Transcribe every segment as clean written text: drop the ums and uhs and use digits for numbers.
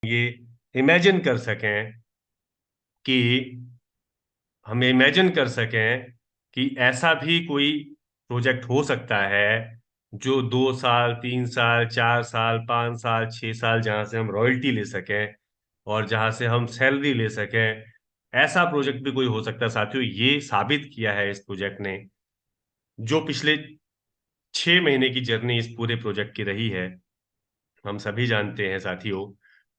ये इमेजिन कर सकें कि हम इमेजिन कर सकें कि ऐसा भी कोई प्रोजेक्ट हो सकता है जो 2 साल, 3 साल, 4 साल, 5 साल, 6 साल जहां से हम रॉयल्टी ले सकें और जहां से हम सैलरी ले सकें। ऐसा प्रोजेक्ट भी कोई हो सकता है साथियों। ये साबित किया है इस प्रोजेक्ट ने, जो पिछले 6 महीने की जर्नी इस पूरे प्रोजेक्ट की रही है। हम सभी जानते हैं साथियों,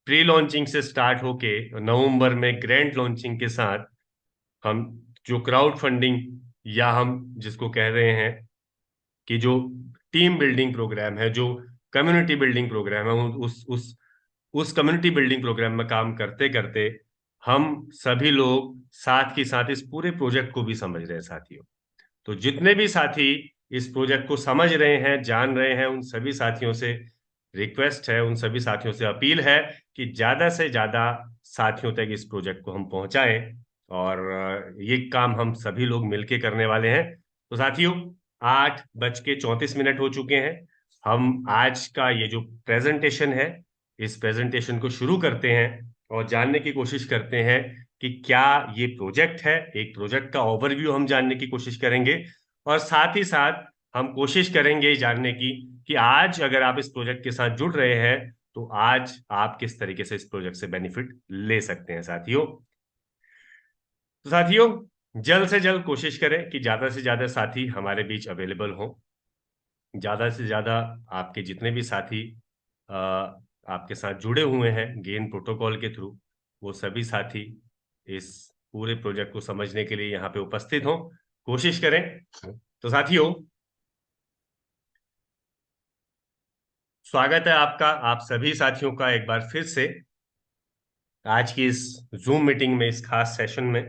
प्री लॉन्चिंग से स्टार्ट होके नवंबर में ग्रैंड लॉन्चिंग के साथ हम जो क्राउड फंडिंग या हम जिसको कह रहे हैं कि जो टीम बिल्डिंग प्रोग्राम है, जो कम्युनिटी बिल्डिंग प्रोग्राम है, उस कम्युनिटी बिल्डिंग प्रोग्राम में काम करते करते हम सभी लोग साथ के साथ इस पूरे प्रोजेक्ट को भी समझ रहे हैं साथियों। तो जितने भी साथी इस प्रोजेक्ट को समझ रहे हैं, जान रहे हैं, उन सभी साथियों से रिक्वेस्ट है, उन सभी साथियों से अपील है कि ज्यादा से ज्यादा साथियों तक इस प्रोजेक्ट को हम पहुंचाएं। और ये काम हम सभी लोग मिलके करने वाले हैं। तो साथियों, 8:34 हो चुके हैं। हम आज का ये जो प्रेजेंटेशन है, इस प्रेजेंटेशन को शुरू करते हैं और जानने की कोशिश करते हैं कि क्या ये प्रोजेक्ट है। एक प्रोजेक्ट का ओवरव्यू हम जानने की कोशिश करेंगे और साथ ही साथ हम कोशिश करेंगे जानने की कि आज अगर आप इस प्रोजेक्ट के साथ जुड़ रहे हैं तो आज आप किस तरीके से इस प्रोजेक्ट से बेनिफिट ले सकते हैं साथियों। तो साथियों, जल्द से जल्द कोशिश करें कि ज्यादा से ज्यादा साथी हमारे बीच अवेलेबल हों। ज्यादा से ज्यादा आपके जितने भी साथी आपके साथ जुड़े हुए हैं गेन प्रोटोकॉल के थ्रू, वो सभी साथी इस पूरे प्रोजेक्ट को समझने के लिए यहाँ पे उपस्थित हों, कोशिश करें। तो साथियों, स्वागत है आपका, आप सभी साथियों का एक बार फिर से आज की इस जूम मीटिंग में, इस खास सेशन में।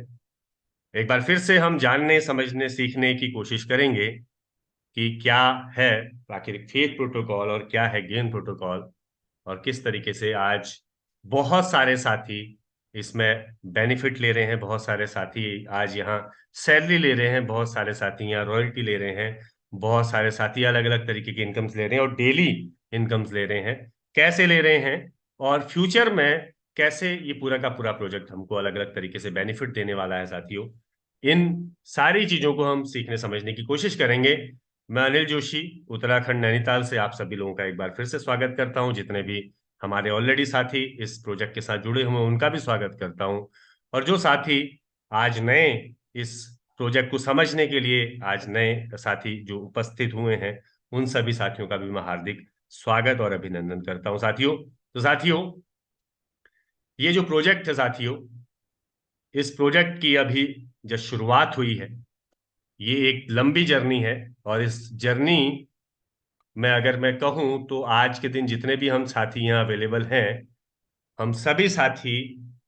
एक बार फिर से हम जानने, समझने, सीखने की कोशिश करेंगे कि क्या है आखिर फेथ प्रोटोकॉल और क्या है गेन प्रोटोकॉल, और किस तरीके से आज बहुत सारे साथी इसमें बेनिफिट ले रहे हैं। बहुत सारे साथी आज यहाँ सैलरी ले रहे हैं, बहुत सारे साथी यहाँ रॉयल्टी ले रहे हैं, बहुत सारे साथी अलग अलग तरीके के इनकम्स ले रहे हैं और डेली इनकम्स ले रहे हैं। कैसे ले रहे हैं और फ्यूचर में कैसे ये पूरा का पूरा प्रोजेक्ट हमको अलग अलग तरीके से बेनिफिट देने वाला है साथियों, इन सारी चीजों को हम सीखने समझने की कोशिश करेंगे। मैं अनिल जोशी, उत्तराखंड नैनीताल से आप सभी लोगों का एक बार फिर से स्वागत करता हूं। जितने भी हमारे ऑलरेडी साथी इस प्रोजेक्ट के साथ जुड़े हुए हैं उनका भी स्वागत करता हूं, और जो साथी आज नए इस प्रोजेक्ट को समझने के लिए आज नए साथी जो उपस्थित हुए हैं, उन सभी साथियों का भी मैं हार्दिक स्वागत और अभिनंदन करता हूं साथियों। तो साथियों, ये जो प्रोजेक्ट है साथियों, इस प्रोजेक्ट की अभी जब शुरुआत हुई है, ये एक लंबी जर्नी है। और इस जर्नी में अगर मैं कहूं तो आज के दिन जितने भी हम साथी यहाँ अवेलेबल हैं, हम सभी साथी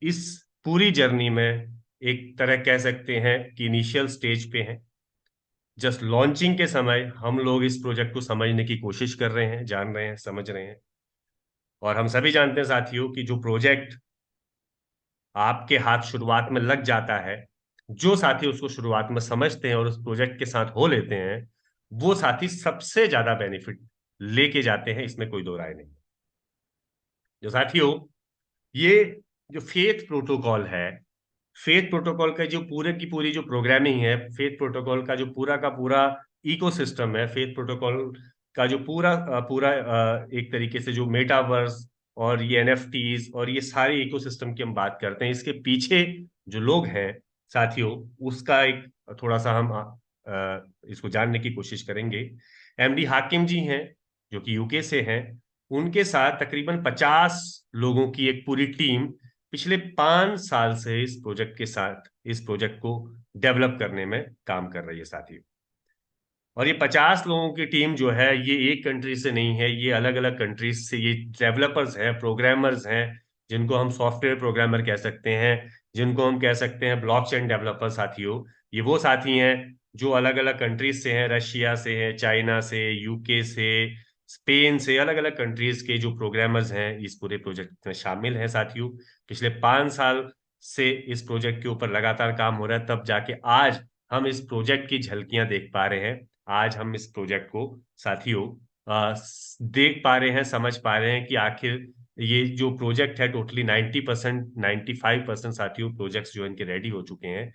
इस पूरी जर्नी में एक तरह कह सकते हैं कि इनिशियल स्टेज पे हैं। जस्ट लॉन्चिंग के समय हम लोग इस प्रोजेक्ट को समझने की कोशिश कर रहे हैं, जान रहे हैं, समझ रहे हैं। और हम सभी जानते हैं साथियों कि जो प्रोजेक्ट आपके हाथ शुरुआत में लग जाता है, जो साथी उसको शुरुआत में समझते हैं और उस प्रोजेक्ट के साथ हो लेते हैं, वो साथी सबसे ज्यादा बेनिफिट लेके जाते हैं, इसमें कोई दो राय नहीं। जो साथियों, ये जो फेथ प्रोटोकॉल है, फेथ प्रोटोकॉल का जो पूरे की पूरी जो प्रोग्रामिंग है, फेथ प्रोटोकॉल का जो पूरा का पूरा इकोसिस्टम है, फेथ प्रोटोकॉल का जो पूरा एक तरीके से जो मेटावर्स और ये एनएफटीज और ये सारे इकोसिस्टम की हम बात करते हैं, इसके पीछे जो लोग हैं साथियों, उसका एक थोड़ा सा हम इसको जानने की कोशिश करेंगे। एमडी हाकिम जी हैं, जो कि यूके से हैं। उनके साथ तकरीबन 50 लोगों की एक पूरी टीम पिछले 5 साल से इस प्रोजेक्ट के साथ इस प्रोजेक्ट को डेवलप करने में काम कर रही है साथियों। और ये 50 लोगों की टीम जो है, ये एक कंट्री से नहीं है, ये अलग अलग कंट्रीज से ये डेवलपर्स हैं, प्रोग्रामर्स हैं, जिनको हम सॉफ्टवेयर प्रोग्रामर कह सकते हैं, जिनको हम कह सकते हैं ब्लॉकचेन डेवलपर साथियों। ये वो साथी हैं जो अलग अलग कंट्रीज से हैं, रशिया से हैं, चाइना से, यूके से, स्पेन से, अलग अलग कंट्रीज के जो प्रोग्रामर्स हैं इस पूरे प्रोजेक्ट में शामिल हैं साथियों। पिछले 5 साल से इस प्रोजेक्ट के ऊपर लगातार काम हो रहा है, तब जाके आज हम इस प्रोजेक्ट की झलकियां देख पा रहे हैं। आज हम इस प्रोजेक्ट को साथियों देख पा रहे हैं, समझ पा रहे हैं कि आखिर ये जो प्रोजेक्ट है टोटली 90%, 95% साथियों प्रोजेक्ट्स जो इनके रेडी हो चुके हैं।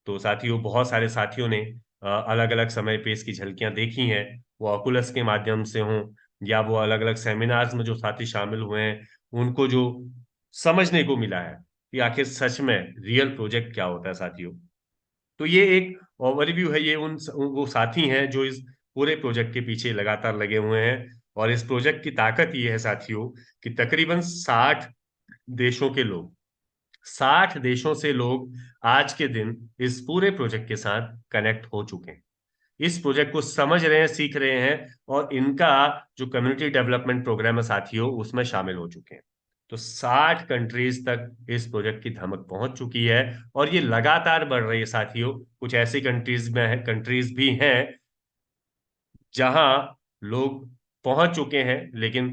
तो साथियों बहुत सारे साथियों ने अलग अलग समय पे इसकी झलकियां देखी हैं, वो ऑकुलस के माध्यम से हों या वो अलग अलग सेमिनार्स में जो साथी शामिल हुए हैं उनको जो समझने को मिला है कि आखिर सच में रियल प्रोजेक्ट क्या होता है साथियों। तो ये एक ओवरव्यू है, ये वो साथी हैं जो इस पूरे प्रोजेक्ट के पीछे लगातार लगे हुए हैं। और इस प्रोजेक्ट की ताकत ये है साथियों कि तकरीबन 60 देशों के लोग, 60 देशों से लोग आज के दिन इस पूरे प्रोजेक्ट के साथ कनेक्ट हो चुके हैं, इस प्रोजेक्ट को समझ रहे हैं, सीख रहे हैं और इनका जो कम्युनिटी डेवलपमेंट प्रोग्राम है साथियों उसमें शामिल हो चुके हैं। तो 60 कंट्रीज तक इस प्रोजेक्ट की धमक पहुंच चुकी है और ये लगातार बढ़ रही है साथियों। कुछ ऐसी कंट्रीज भी हैं जहां लोग पहुंच चुके हैं, लेकिन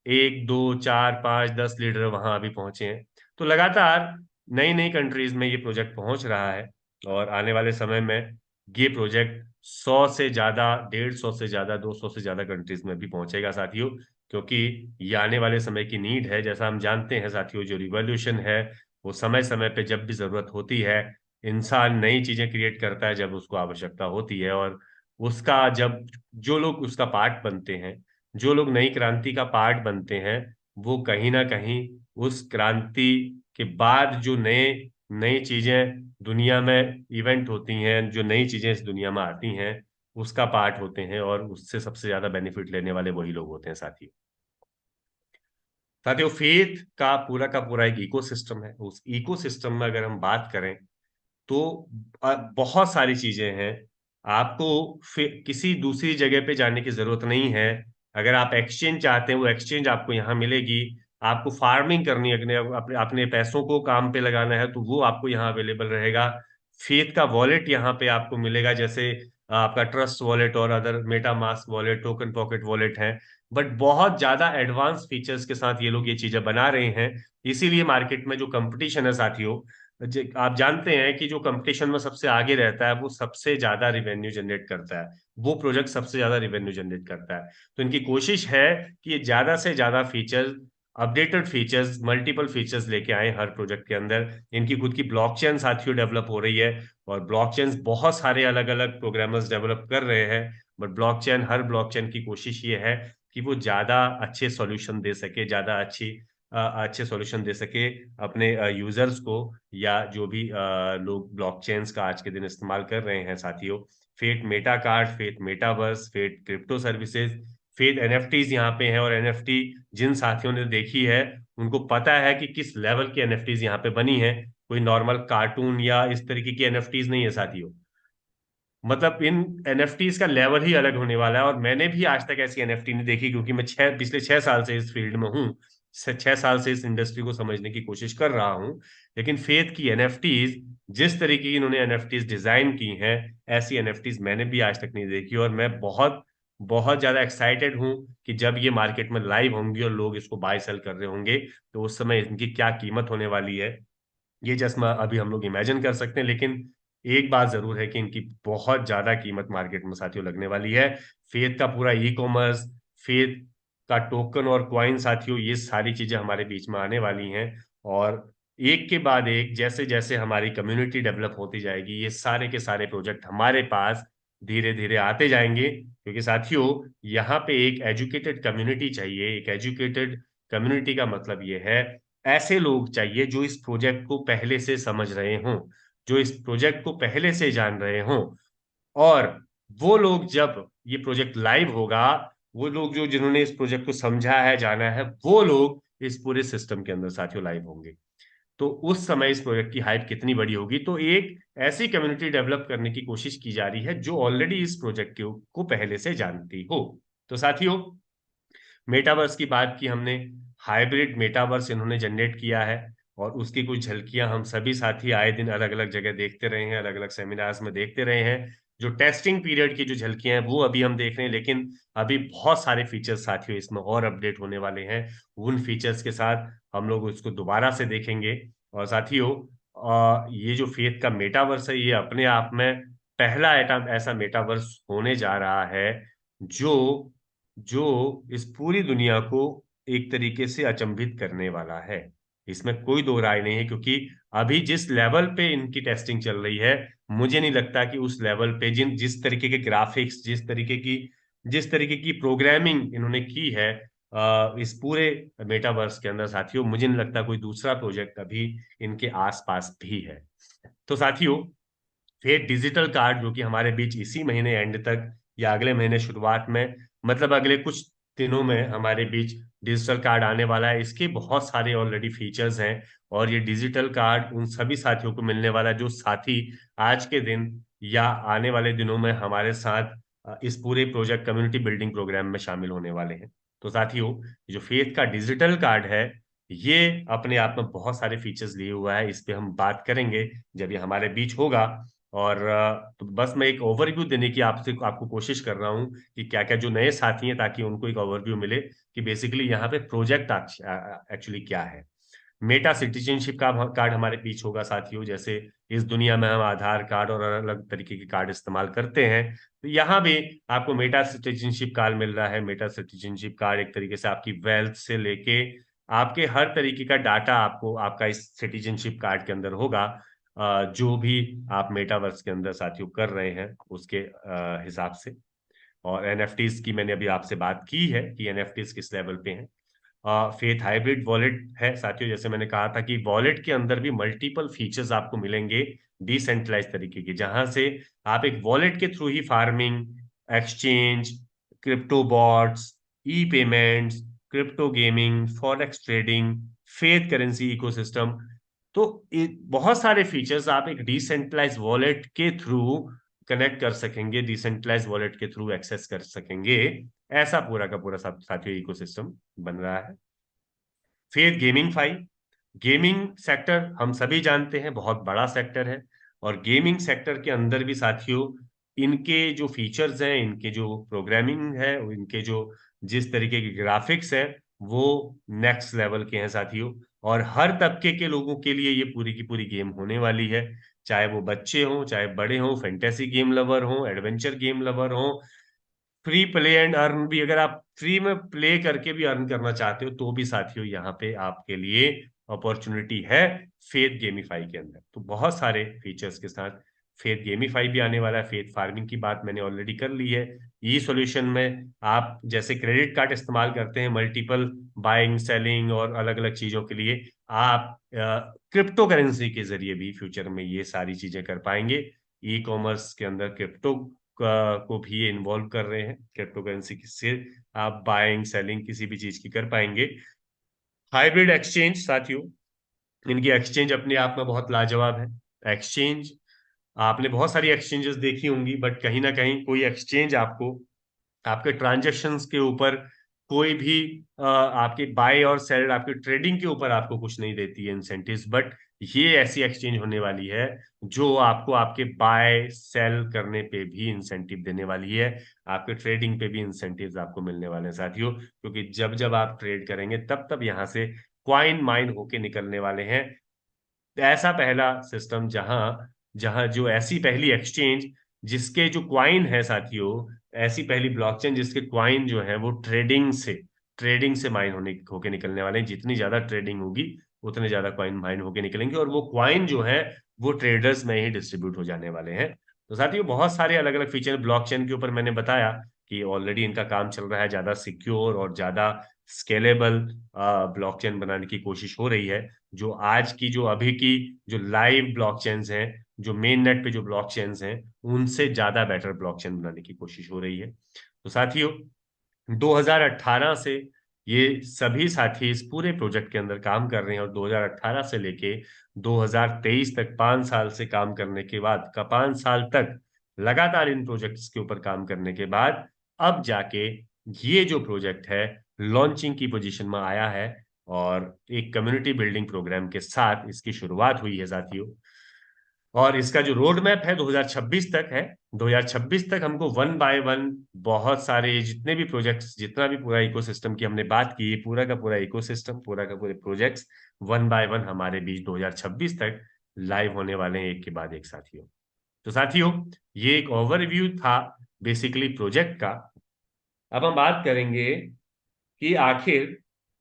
1 2 4 5 10 लीडर वहां अभी पहुंचे हैं। तो लगातार नई नई कंट्रीज में ये प्रोजेक्ट पहुंच रहा है और आने वाले समय में ये प्रोजेक्ट 100 से ज्यादा, 150 से ज्यादा, 200 से ज्यादा कंट्रीज में भी पहुंचेगा साथियों। क्योंकि ये आने वाले समय की नीड है। जैसा हम जानते हैं साथियों, जो रिवॉल्यूशन है वो समय समय पे जब भी जरूरत होती है, इंसान नई चीजें क्रिएट करता है जब उसको आवश्यकता होती है। और उसका जब जो लोग उसका पार्ट बनते हैं, जो लोग नई क्रांति का पार्ट बनते हैं, वो कहीं ना कहीं उस क्रांति के बाद जो नए नई चीजें दुनिया में इवेंट होती हैं, जो नई चीजें इस दुनिया में आती हैं, उसका पार्ट होते हैं और उससे सबसे ज्यादा बेनिफिट लेने वाले वही लोग होते हैं साथियों। साथियों फेथ का पूरा एक इकोसिस्टम है। उस इकोसिस्टम में अगर हम बात करें तो बहुत सारी चीजें हैं। आपको किसी दूसरी जगह पे जाने की जरूरत नहीं है। अगर आप एक्सचेंज चाहते हैं, वो एक्सचेंज आपको यहाँ मिलेगी। आपको फार्मिंग करनी है, अपने अपने पैसों को काम पे लगाना है, तो वो आपको यहाँ अवेलेबल रहेगा। फेथ का वॉलेट यहाँ पे आपको मिलेगा, जैसे आपका ट्रस्ट वॉलेट और other matter mask wallet, token pocket wallet है। बट बहुत ज्यादा एडवांस फीचर्स के साथ ये लोग ये चीजें बना रहे हैं। इसीलिए मार्केट में जो कंपटीशन है साथियों, आप जानते हैं कि जो कंपटीशन में सबसे आगे रहता है वो सबसे ज्यादा रिवेन्यू जनरेट करता है, वो प्रोजेक्ट सबसे ज्यादा रिवेन्यू जनरेट करता है। तो इनकी कोशिश है कि ये ज्यादा से ज्यादा features, updated features, multiple features लेके आए हर प्रोजेक्ट के अंदर। इनकी खुद की ब्लॉकचेन साथियों डेवलप हो रही है और ब्लॉकचेन बहुत सारे अलग अलग प्रोग्रामर्स डेवलप कर रहे हैं। बट हर ब्लॉकचेन की कोशिश ये है कि वो ज्यादा अच्छे सॉल्यूशन दे सके, ज्यादा अच्छे सॉल्यूशन दे सके अपने यूजर्स को, या जो भी लोग ब्लॉकचेन्स का आज के दिन इस्तेमाल कर रहे हैं साथियों। फेट मेटा कार्ड, फेट मेटावर्स, फेट क्रिप्टो सर्विसेज, फेट एनएफटीज यहाँ पे हैं। और एनएफटी जिन साथियों ने देखी है उनको पता है कि किस लेवल की एनएफटीज यहाँ पे बनी है। कोई नॉर्मल कार्टून या इस तरीके की एनएफटीज नहीं है साथियों। मतलब इन एनएफटीज का लेवल ही अलग होने वाला है। और मैंने भी आज तक ऐसी एनएफटी नहीं देखी, क्योंकि मैं पिछले 6 साल से इस फील्ड में हूँ, 6 साल से इस इंडस्ट्री को समझने की कोशिश कर रहा हूँ। लेकिन फेथ की एनएफटीज, जिस तरीके की इन्होंने एनएफटीज डिजाइन की हैं, ऐसी एनएफटीज मैंने भी आज तक नहीं देखी। और मैं बहुत बहुत ज्यादा एक्साइटेड हूँ कि जब ये मार्केट में लाइव होंगी और लोग इसको बाय सेल कर रहे होंगे, तो उस समय इनकी क्या कीमत होने वाली है, ये चश्मा अभी हम लोग इमेजिन कर सकते हैं। लेकिन एक बात जरूर है कि इनकी बहुत ज्यादा कीमत मार्केट में साथियों लगने वाली है। फेथ का पूरा ई कॉमर्स, फेथ का टोकन और क्वाइन साथियों, ये सारी चीजें हमारे बीच में आने वाली हैं। और एक के बाद एक जैसे जैसे हमारी कम्युनिटी डेवलप होती जाएगी, ये सारे के सारे प्रोजेक्ट हमारे पास धीरे धीरे आते जाएंगे। क्योंकि साथियों यहाँ पे एक एजुकेटेड कम्युनिटी चाहिए। एक एजुकेटेड कम्युनिटी का मतलब ये है, ऐसे लोग चाहिए जो इस प्रोजेक्ट को पहले से समझ रहे हों, जो इस प्रोजेक्ट को पहले से जान रहे हों। और वो लोग जब ये प्रोजेक्ट लाइव होगा, वो लोग जो जिन्होंने इस प्रोजेक्ट को समझा है, जाना है, वो लोग इस पूरे सिस्टम के अंदर साथियों लाइव होंगे। तो उस समय इस प्रोजेक्ट की हाइप कितनी बड़ी होगी। तो एक ऐसी कम्युनिटी डेवलप करने की कोशिश की जा रही है जो ऑलरेडी इस प्रोजेक्ट को पहले से जानती हो। तो साथियों मेटावर्स की बात की हमने, हाइब्रिड मेटावर्स इन्होंने जनरेट किया है और उसकी कुछ झलकियां हम सभी साथी आए दिन अलग अलग जगह देखते रहे हैं, अलग अलग सेमिनार्स में देखते रहे हैं। जो टेस्टिंग पीरियड की जो झलकियां हैं वो अभी हम देख रहे हैं, लेकिन अभी बहुत सारे फीचर्स साथियों इसमें और अपडेट होने वाले हैं। उन फीचर्स के साथ हम लोग उसको दोबारा से देखेंगे। और साथियों ये जो फेथ का मेटावर्स है, ये अपने आप में पहला आइटम ऐसा मेटावर्स होने जा रहा है जो जो इस पूरी दुनिया को एक तरीके से अचंभित करने वाला है, इसमें कोई दो राय नहीं है, क्योंकि अभी जिस लेवल पे इनकी टेस्टिंग चल रही है, मुझे नहीं लगता कि उस लेवल पे जिस तरीके के ग्राफिक्स, जिस तरीके की प्रोग्रामिंग इन्होंने की है इस पूरे मेटावर्स के अंदर साथियों, मुझे नहीं लगता कोई दूसरा प्रोजेक्ट अभी इनके आसपास भी है। तो साथियों, फिर डिजिटल कार्ड जो कि हमारे बीच इसी महीने एंड तक या अगले महीने शुरुआत में, मतलब अगले कुछ दिनों में हमारे बीच डिजिटल कार्ड आने वाला है। इसके बहुत सारे ऑलरेडी फीचर्स हैं, और ये डिजिटल कार्ड उन सभी साथियों को मिलने वाला है जो साथी आज के दिन या आने वाले दिनों में हमारे साथ इस पूरे प्रोजेक्ट कम्युनिटी बिल्डिंग प्रोग्राम में शामिल होने वाले हैं। तो साथियों, जो फेथ का डिजिटल कार्ड है, ये अपने आप में बहुत सारे फीचर्स लिए हुआ है। इस पे हम बात करेंगे जब ये हमारे बीच होगा। और तो बस मैं एक ओवरव्यू देने की आपको कोशिश कर रहा हूँ कि क्या क्या जो नए साथी हैं, ताकि उनको एक ओवरव्यू मिले कि बेसिकली यहाँ पे प्रोजेक्ट एक्चुअली क्या है। मेटा सिटीजनशिप का कार्ड हमारे बीच होगा साथियों। जैसे इस दुनिया में हम आधार कार्ड और अलग अलग तरीके के कार्ड इस्तेमाल करते हैं, तो यहाँ भी आपको मेटा सिटीजनशिप कार्ड मिल रहा है। मेटा सिटीजनशिप कार्ड एक तरीके से आपकी वेल्थ से लेके आपके हर तरीके का डाटा आपको आपका इस सिटीजनशिप कार्ड के अंदर होगा। जो भी आप मेटावर्स के अंदर साथियों कर रहे हैं उसके हिसाब से। और एनएफटीज की मैंने अभी आपसे बात की है कि एनएफटीज किस लेवल पे हैं। फेथ हाइब्रिड वॉलेट है साथियों। जैसे मैंने कहा था कि वॉलेट के अंदर भी मल्टीपल फीचर्स आपको मिलेंगे डिसेंट्रलाइज तरीके के, जहां से आप एक वॉलेट के थ्रू ही farming, exchange, crypto bots, e payments, crypto gaming, forex trading, fiat currency ecosystem, तो बहुत सारे फीचर्स आप एक डिसेंट्रलाइज वॉलेट के थ्रू कनेक्ट कर सकेंगे, डिसेंट्रलाइज वॉलेट के थ्रू एक्सेस कर सकेंगे। ऐसा पूरा का पूरा साथियों इकोसिस्टम बन रहा है। फिर गेमिंग सेक्टर हम सभी जानते हैं बहुत बड़ा सेक्टर है। और गेमिंग सेक्टर के अंदर भी साथियों इनके जो फीचर्स हैं, इनके जो प्रोग्रामिंग है, इनके जो जिस तरीके के ग्राफिक्स हैं, वो नेक्स्ट लेवल के हैं साथियों। और हर तबके के लोगों के लिए ये पूरी की पूरी गेम होने वाली है। चाहे वो बच्चे हों, चाहे बड़े हों, फैंटेसी गेम लवर हों, एडवेंचर गेम लवर हों, फ्री प्ले एंड अर्न भी, अगर आप फ्री में प्ले करके भी अर्न करना चाहते हो तो भी साथियों यहाँ पे आपके लिए अपॉर्चुनिटी है फेथ गेमिफाई के अंदर। तो बहुत सारे फीचर्स के साथ फेथ गेमिफाई भी आने वाला है। फेथ फार्मिंग की बात मैंने ऑलरेडी कर ली है। ई सॉल्यूशन में आप जैसे क्रेडिट कार्ड इस्तेमाल करते हैं मल्टीपल बाइंग सेलिंग और अलग अलग चीजों के लिए, आप क्रिप्टो करेंसी के जरिए भी फ्यूचर में ये सारी चीजें कर पाएंगे। ई कॉमर्स के अंदर क्रिप्टो को भी ये इन्वॉल्व कर रहे हैं। क्रिप्टो करेंसी से आप बाइंग सेलिंग किसी भी चीज की कर पाएंगे। हाइब्रिड एक्सचेंज साथियों, इनकी एक्सचेंज अपने आप में बहुत लाजवाब है। एक्सचेंज, आपने बहुत सारी एक्सचेंजेस देखी होंगी, बट कहीं ना कहीं कोई एक्सचेंज आपको आपके ट्रांजेक्शन्स के ऊपर कोई भी आपके बाय और सेल, आपके ट्रेडिंग के ऊपर आपको कुछ नहीं देती है इंसेंटिव्स। बट ये ऐसी एक्सचेंज होने वाली है जो आपको आपके बाय सेल करने पे भी इंसेंटिव देने वाली है। आपके ट्रेडिंग पे भी इंसेंटिव्स आपको मिलने वाले हैं साथियों, क्योंकि जब जब आप ट्रेड करेंगे तब तब यहाँ से क्वाइन माइन होके निकलने वाले हैं। ऐसा पहला सिस्टम जहां जहां जो ऐसी पहली एक्सचेंज जिसके जो क्वाइन है साथियों, ऐसी पहली ब्लॉकचेन जिसके क्वाइन जो है वो ट्रेडिंग से माइन होके निकलने वाले हैं। जितनी ज्यादा ट्रेडिंग होगी उतने ज्यादा क्वाइन माइन होके निकलेंगे, और वो क्वाइन जो है वो ट्रेडर्स में ही डिस्ट्रीब्यूट हो जाने वाले हैं। तो साथियों, बहुत सारे अलग अलग फीचर ब्लॉकचेन के ऊपर मैंने बताया कि ऑलरेडी इनका काम चल रहा है। ज्यादा सिक्योर और ज्यादा स्केलेबल ब्लॉकचेन बनाने की कोशिश हो रही है। जो आज की जो अभी की जो लाइव ब्लॉकचेन्स हैं, जो मेन नेट पे जो ब्लॉकचेन्स हैं, उनसे ज्यादा बेटर ब्लॉकचेन बनाने की कोशिश हो रही है। तो साथियों, 2018 से ये सभी साथी इस पूरे प्रोजेक्ट के अंदर काम कर रहे हैं, और 2018 से लेके 2023 तक 5 साल से काम करने के बाद का 5 साल तक लगातार इन प्रोजेक्ट्स के ऊपर काम करने के बाद अब जाके ये जो प्रोजेक्ट है लॉन्चिंग की पोजीशन में आया है। और एक कम्युनिटी बिल्डिंग प्रोग्राम के साथ इसकी शुरुआत हुई है साथियों। और इसका जो रोड मैप है 2026 तक है। 2026 तक हमको वन बाय वन बहुत सारे जितने भी प्रोजेक्ट्स, जितना भी पूरा इकोसिस्टम की हमने बात की, पूरा का पूरा इकोसिस्टम, पूरा का पूरे प्रोजेक्ट्स वन बाय वन हमारे बीच 2026 तक लाइव होने वाले हैं, एक के बाद एक साथियों। तो साथियों, ये एक ओवरव्यू था बेसिकली प्रोजेक्ट का। अब हम बात करेंगे कि आखिर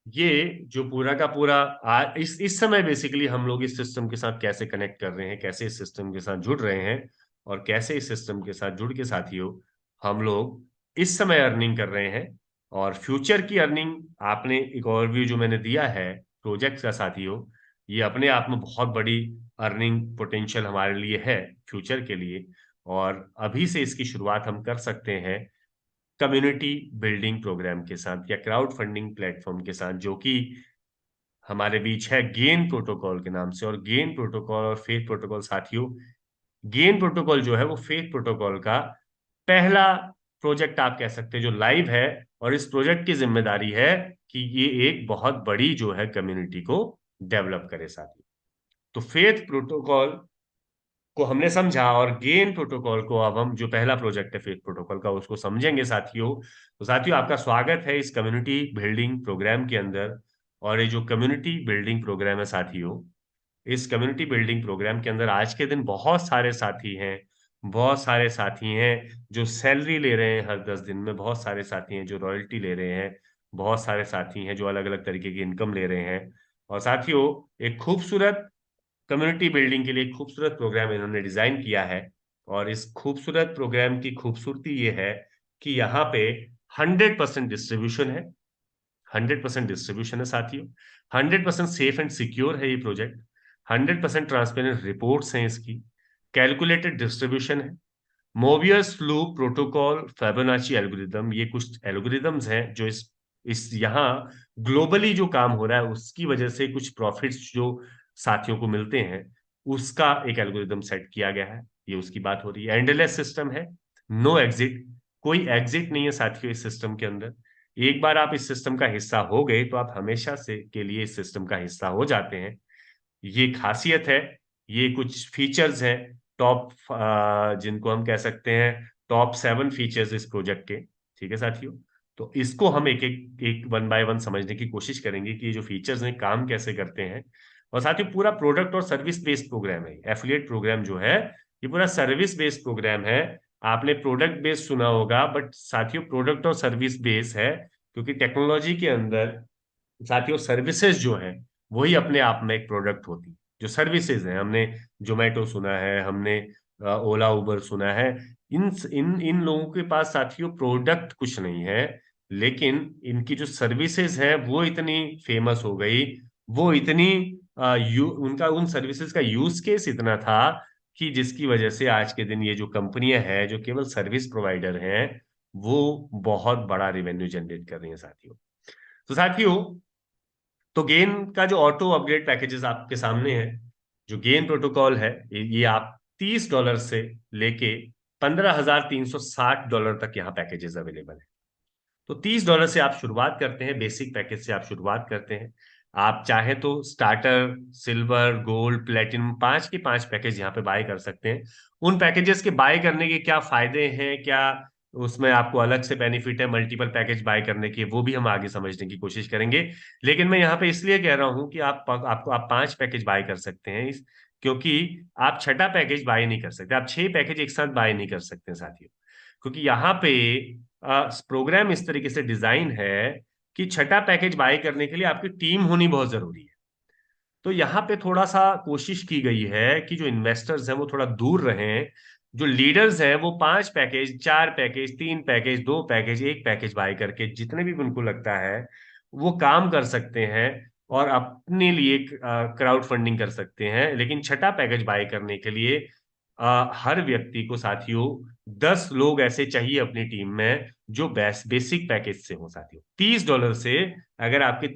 ये जो पूरा का पूरा इस समय बेसिकली हम लोग इस सिस्टम के साथ कैसे कनेक्ट कर रहे हैं, कैसे इस सिस्टम के साथ जुड़ रहे हैं, और कैसे इस सिस्टम के साथ जुड़ के साथियों हम लोग इस समय अर्निंग कर रहे हैं, और फ्यूचर की अर्निंग। आपने एक ओवरव्यू जो मैंने दिया है प्रोजेक्ट का साथियों, ये अपने आप में बहुत बड़ी अर्निंग पोटेंशियल हमारे लिए है फ्यूचर के लिए। और अभी से इसकी शुरुआत हम कर सकते हैं कम्युनिटी बिल्डिंग प्रोग्राम के साथ या क्राउड फंडिंग प्लेटफॉर्म के साथ, जो कि हमारे बीच है गेन प्रोटोकॉल के नाम से। और गेन प्रोटोकॉल और फेथ प्रोटोकॉल साथियों, गेन प्रोटोकॉल जो है वो फेथ प्रोटोकॉल का पहला प्रोजेक्ट आप कह सकते हैं जो लाइव है, और इस प्रोजेक्ट की जिम्मेदारी है कि ये एक बहुत बड़ी जो है कम्युनिटी को डेवलप करे साथियों। तो फेथ प्रोटोकॉल को हमने समझा, और गेन प्रोटोकॉल को अब हम जो पहला प्रोजेक्ट है फेथ प्रोटोकॉल का उसको समझेंगे साथियों। तो साथियों आपका स्वागत है इस कम्युनिटी बिल्डिंग प्रोग्राम के अंदर। और ये जो कम्युनिटी बिल्डिंग प्रोग्राम है साथियों, इस कम्युनिटी बिल्डिंग प्रोग्राम के अंदर आज के दिन बहुत सारे साथी हैं, बहुत सारे साथी हैं जो सैलरी ले रहे हैं हर 10 दिन में, बहुत सारे साथी हैं जो रॉयल्टी ले रहे हैं, बहुत सारे साथी हैं जो अलग अलग तरीके की इनकम ले रहे हैं। और साथियों एक खूबसूरत कम्युनिटी बिल्डिंग के लिए एक खूबसूरत प्रोग्राम इन्होंने डिजाइन किया है। और इस खूबसूरत प्रोग्राम की खूबसूरती ये है कि यहाँ पे 100% डिस्ट्रीब्यूशन है, 100% डिस्ट्रीब्यूशन है साथियों, 100% सेफ एंड सिक्योर है ये प्रोजेक्ट, 100% ट्रांसपेरेंट रिपोर्ट्स हैं इसकी, कैलकुलेटेड डिस्ट्रीब्यूशन है, Mobius flu protocol, Fibonacci algorithm, ये कुछ एल्गोरिदम्स हैं जो इस यहाँ ग्लोबली जो काम हो रहा है उसकी वजह से कुछ प्रॉफिट्स जो साथियों को मिलते हैं उसका एक एल्गोरिदम सेट किया गया है। ये उसकी बात हो रही है। एंडलेस सिस्टम है, नो एग्जिट, कोई एग्जिट नहीं है साथियों इस सिस्टम के अंदर। एक बार आप इस सिस्टम का हिस्सा हो गए तो आप हमेशा से के लिए इस सिस्टम का हिस्सा हो जाते हैं। ये खासियत है, ये कुछ फीचर्स हैं टॉप, जिनको हम कह सकते हैं टॉप 7 फीचर्स इस प्रोजेक्ट के। ठीक है साथियों, तो इसको हम एक एक एक वन बाय वन समझने की कोशिश करेंगे कि ये जो फीचर्स हैं काम कैसे करते हैं। और साथियों पूरा प्रोडक्ट और सर्विस बेस्ड प्रोग्राम है, एफिलिएट प्रोग्राम जो है ये पूरा सर्विस बेस्ड प्रोग्राम है। आपने प्रोडक्ट बेस्ड सुना होगा, बट साथियों प्रोडक्ट और सर्विस बेस्ड है, क्योंकि टेक्नोलॉजी के अंदर साथियों सर्विसेज जो है वही अपने आप में एक प्रोडक्ट होती है। जो सर्विसेज हैं, हमने जोमेटो सुना है, हमने ओला उबर सुना है, इन इन इन लोगों के पास साथियों प्रोडक्ट कुछ नहीं है, लेकिन इनकी जो सर्विसेज है वो इतनी फेमस हो गई, वो इतनी उनका उन सर्विसेज का यूज केस इतना था कि जिसकी वजह से आज के दिन ये जो कंपनियां हैं जो केवल सर्विस प्रोवाइडर हैं वो बहुत बड़ा रेवेन्यू जनरेट कर रही हैं साथियों। तो साथियों, तो गेन का जो ऑटो अपग्रेड पैकेजेस आपके सामने है, जो गेन प्रोटोकॉल है, ये आप $30 से लेके $15,360 तक यहाँ पैकेजेस अवेलेबल है। तो $30 से आप शुरुआत करते हैं, बेसिक पैकेज से आप शुरुआत करते हैं। आप चाहे तो स्टार्टर, सिल्वर, गोल्ड, प्लेटिनम 5 के 5 पैकेज यहाँ पे बाय कर सकते हैं। उन पैकेजेस के बाय करने के क्या फायदे हैं, क्या उसमें आपको अलग से बेनिफिट है मल्टीपल पैकेज बाय करने के, वो भी हम आगे समझने की कोशिश करेंगे। लेकिन मैं यहाँ पे इसलिए कह रहा हूँ कि आप 5 पैकेज बाय कर सकते हैं क्योंकि आप छठा पैकेज बाय नहीं कर सकते, आप 6 पैकेज एक साथ बाय नहीं कर सकते साथियों। क्योंकि यहाँ पे प्रोग्राम इस तरीके से डिजाइन है कि छठा पैकेज बाय करने के लिए आपकी टीम होनी बहुत जरूरी है। तो यहाँ पे थोड़ा सा कोशिश की गई है कि जो इन्वेस्टर्स हैं वो थोड़ा दूर रहें, जो लीडर्स हैं वो 5 पैकेज, 4 पैकेज, 3 पैकेज, 2 पैकेज, एक पैकेज बाय करके जितने भी उनको लगता है वो काम कर सकते हैं और अपने लिए क्राउड फंडिंग कर सकते हैं। लेकिन छठा पैकेज बाय करने के लिए हर व्यक्ति को साथियों 10 लोग ऐसे चाहिए अपनी टीम में जो बेसिक पैकेज से हो साथियों। $30 से अगर आपकी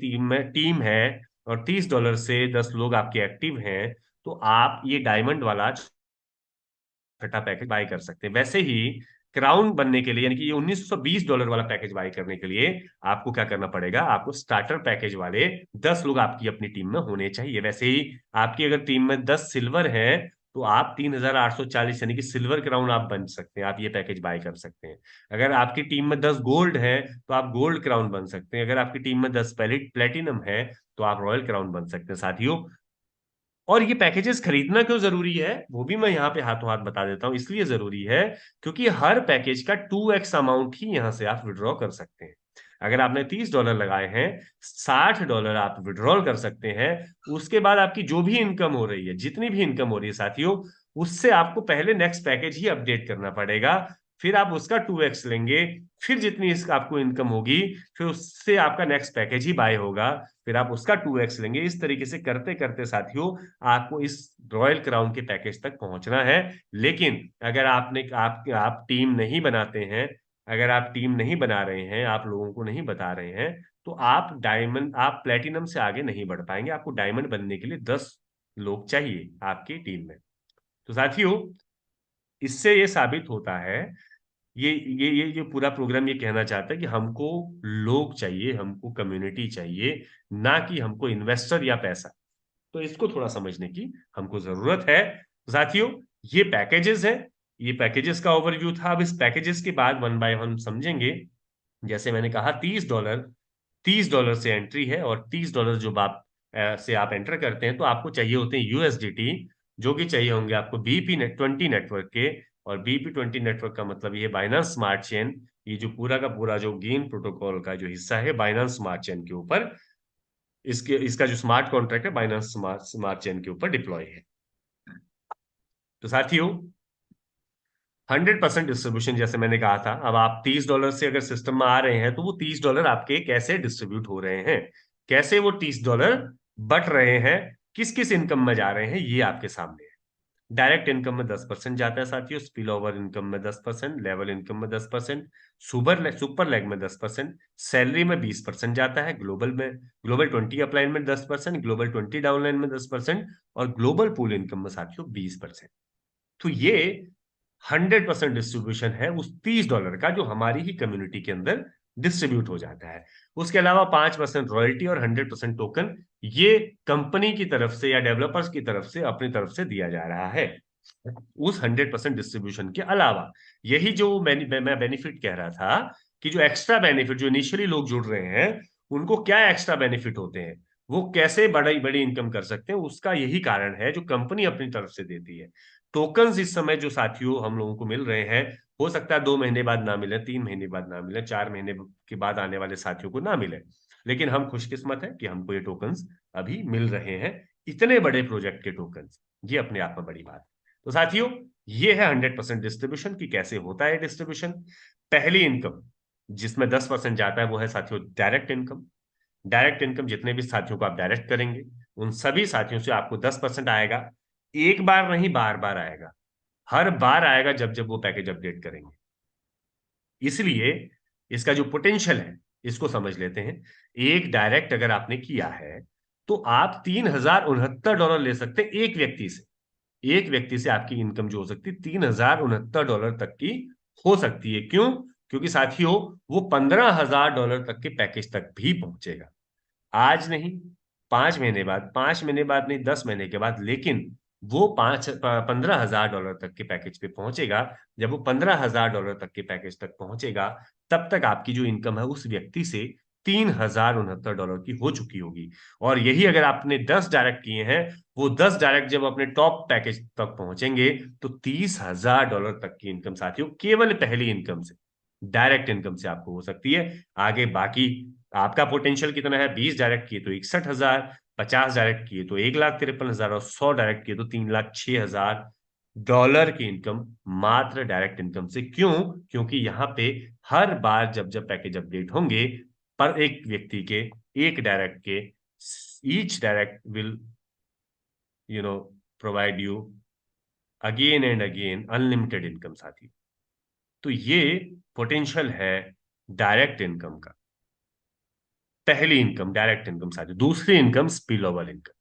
टीम है और $30 से 10 लोग आपके एक्टिव हैं, तो आप ये डायमंड वाला छठा पैकेज बाय कर सकते हैं। वैसे ही क्राउन बनने के लिए, यानी कि ये $1920 वाला पैकेज बाय करने के लिए आपको क्या करना पड़ेगा, आपको स्टार्टर पैकेज वाले 10 लोग आपकी अपनी टीम में होने चाहिए। वैसे ही आपकी अगर टीम में 10 सिल्वर है तो आप 3840 यानी कि सिल्वर क्राउन आप बन सकते हैं, आप ये पैकेज बाय कर सकते हैं। अगर आपकी टीम में 10 गोल्ड है तो आप गोल्ड क्राउन बन सकते हैं। अगर आपकी टीम में 10 प्लेटिनम है तो आप रॉयल क्राउन बन सकते हैं साथियों। और ये पैकेजेस खरीदना क्यों जरूरी है वो भी मैं यहाँ पे हाथों हाथ बता देता हूँ। इसलिए जरूरी है क्योंकि हर पैकेज का 2x अमाउंट ही यहाँ से आप विड्रॉ कर सकते हैं। अगर आपने $30 लगाए हैं, $60 आप विड्रॉल कर सकते हैं। उसके बाद आपकी जो भी इनकम हो रही है, जितनी भी इनकम हो रही है साथियों, उससे आपको पहले नेक्स्ट पैकेज ही अपडेट करना पड़ेगा। फिर आप उसका 2x लेंगे, फिर जितनी आपको इनकम होगी, फिर उससे आपका नेक्स्ट पैकेज ही बाय होगा, फिर आप उसका 2x लेंगे। इस तरीके से करते करते साथियों आपको इस रॉयल क्राउन के पैकेज तक पहुंचना है। लेकिन अगर आप टीम नहीं बनाते हैं, अगर आप टीम नहीं बना रहे हैं, आप लोगों को नहीं बता रहे हैं, तो आप प्लेटिनम से आगे नहीं बढ़ पाएंगे। आपको डायमंड बनने के लिए 10 लोग चाहिए आपकी टीम में। तो साथियों, इससे ये साबित होता है, ये पूरा प्रोग्राम ये कहना चाहता है कि हमको लोग चाहिए, हमको कम्युनिटी चाहिए, ना कि हमको इन्वेस्टर या पैसा। तो इसको थोड़ा समझने की हमको जरूरत है। तो साथियों, ये पैकेजेस है, ये पैकेजेस का ओवरव्यू था। अब इस पैकेजेस के बाद वन बाय वन समझेंगे। जैसे मैंने कहा, $30 से एंट्री है, और $30 जो से आप एंटर करते हैं तो आपको चाहिए होते हैं यूएसडीटी, जो कि चाहिए होंगे आपको BP20 नेटवर्क के। और BP20 नेटवर्क का मतलब ये बाइनेंस स्मार्ट चेन, ये जो पूरा का पूरा जो गेन प्रोटोकॉल का जो हिस्सा है बाइनेंस स्मार्ट चेन के ऊपर, इसका जो स्मार्ट कॉन्ट्रैक्ट है बाइनेंस स्मार्ट चेन के ऊपर डिप्लॉय है। तो साथियों, 100% डिस्ट्रीब्यूशन जैसे मैंने कहा था। अब आप $30 से अगर सिस्टम में आ रहे हैं, तो वो $30 आपके कैसे डिस्ट्रीब्यूट हो रहे हैं, कैसे वो $30 बट रहे हैं, किस किस इनकम में जा रहे हैं, ये आपके सामने है। डायरेक्ट इनकम में 10% जाता है साथियों, स्पिल ओवर इनकम में 10%, लेवल इनकम में 10%, सुपर लेग में 10%, सैलरी में 20% जाता है, ग्लोबल 20 अपलाइन में 10%, ग्लोबल 20 डाउनलाइन में 10%, और ग्लोबल पूल इनकम में साथियों 20%। तो ये 100% डिस्ट्रीब्यूशन है उस $30 का, जो हमारी ही कम्युनिटी के अंदर डिस्ट्रीब्यूट हो जाता है। उसके अलावा 5% रॉयल्टी और 100% टोकन, ये कंपनी की तरफ से या डेवलपर्स की तरफ से अपनी तरफ से दिया जा रहा है। उस 100% डिस्ट्रीब्यूशन के अलावा, यही जो मैं बेनिफिट कह रहा था, कि जो एक्स्ट्रा बेनिफिट, जो इनिशियली लोग जुड़ रहे हैं, उनको क्या एक्स्ट्रा बेनिफिट होते हैं, वो कैसे बड़ी बड़ी इनकम कर सकते हैं, उसका यही कारण है जो कंपनी अपनी तरफ से देती है। टोकन्स इस समय जो साथियों हम लोगों को मिल रहे हैं, हो सकता है 2 महीने बाद ना मिले, 3 महीने बाद ना मिले, 4 महीने के बाद आने वाले साथियों को ना मिले, लेकिन हम खुशकिस्मत है कि हमको ये टोकन्स अभी मिल रहे हैं। इतने बड़े प्रोजेक्ट के टोकन्स, ये अपने आप में बड़ी बात है। तो साथियों, ये है 100% डिस्ट्रीब्यूशन की कैसे होता है डिस्ट्रीब्यूशन। पहली इनकम जिसमें 10% जाता है वो है साथियों डायरेक्ट इनकम। डायरेक्ट इनकम जितने भी साथियों को आप डायरेक्ट करेंगे, उन सभी साथियों से आपको 10% आएगा। एक बार नहीं, बार बार आएगा, हर बार आएगा जब जब वो पैकेज अपडेट करेंगे। इसलिए इसका जो पोटेंशियल है, इसको समझ लेते हैं। एक डायरेक्ट अगर आपने किया है, तो आप $3069 ले सकते हैं एक व्यक्ति से। एक व्यक्ति से आपकी इनकम जो हो सकती है $3069 तक की हो सकती है। क्यों? क्योंकि साथियों, वो $15,000 तक के पैकेज तक भी पहुंचेगा। आज नहीं, 5 महीने बाद, 5 महीने बाद नहीं, 10 महीने के बाद, लेकिन वो $15,000 तक के पैकेज पे पहुंचेगा। जब वो $15,000 तक के पैकेज तक पहुंचेगा, तब तक आपकी जो इनकम है उस व्यक्ति से $3069 की हो चुकी होगी। और यही अगर आपने 10 डायरेक्ट किए हैं, वो 10 डायरेक्ट जब अपने टॉप पैकेज तक पहुंचेंगे, तो $30,000 तक की इनकम साथियों केवल पहली इनकम से, डायरेक्ट इनकम से आपको हो सकती है। आगे बाकी आपका पोटेंशियल कितना है, 20 डायरेक्ट किए तो 61,000, 50 डायरेक्ट किए तो 1,53,000, और 100 डायरेक्ट किए तो $3,06,000 की इनकम मात्र डायरेक्ट इनकम से। क्यों? क्योंकि यहाँ पे हर बार जब जब पैकेज अपडेट होंगे, पर एक व्यक्ति के, एक डायरेक्ट के, each direct will provide you again and again unlimited income साथी। तो ये पोटेंशियल है डायरेक्ट इनकम का। पहली इनकम डायरेक्ट इनकम साथी। दूसरी इनकम स्पिल ओवर इनकम।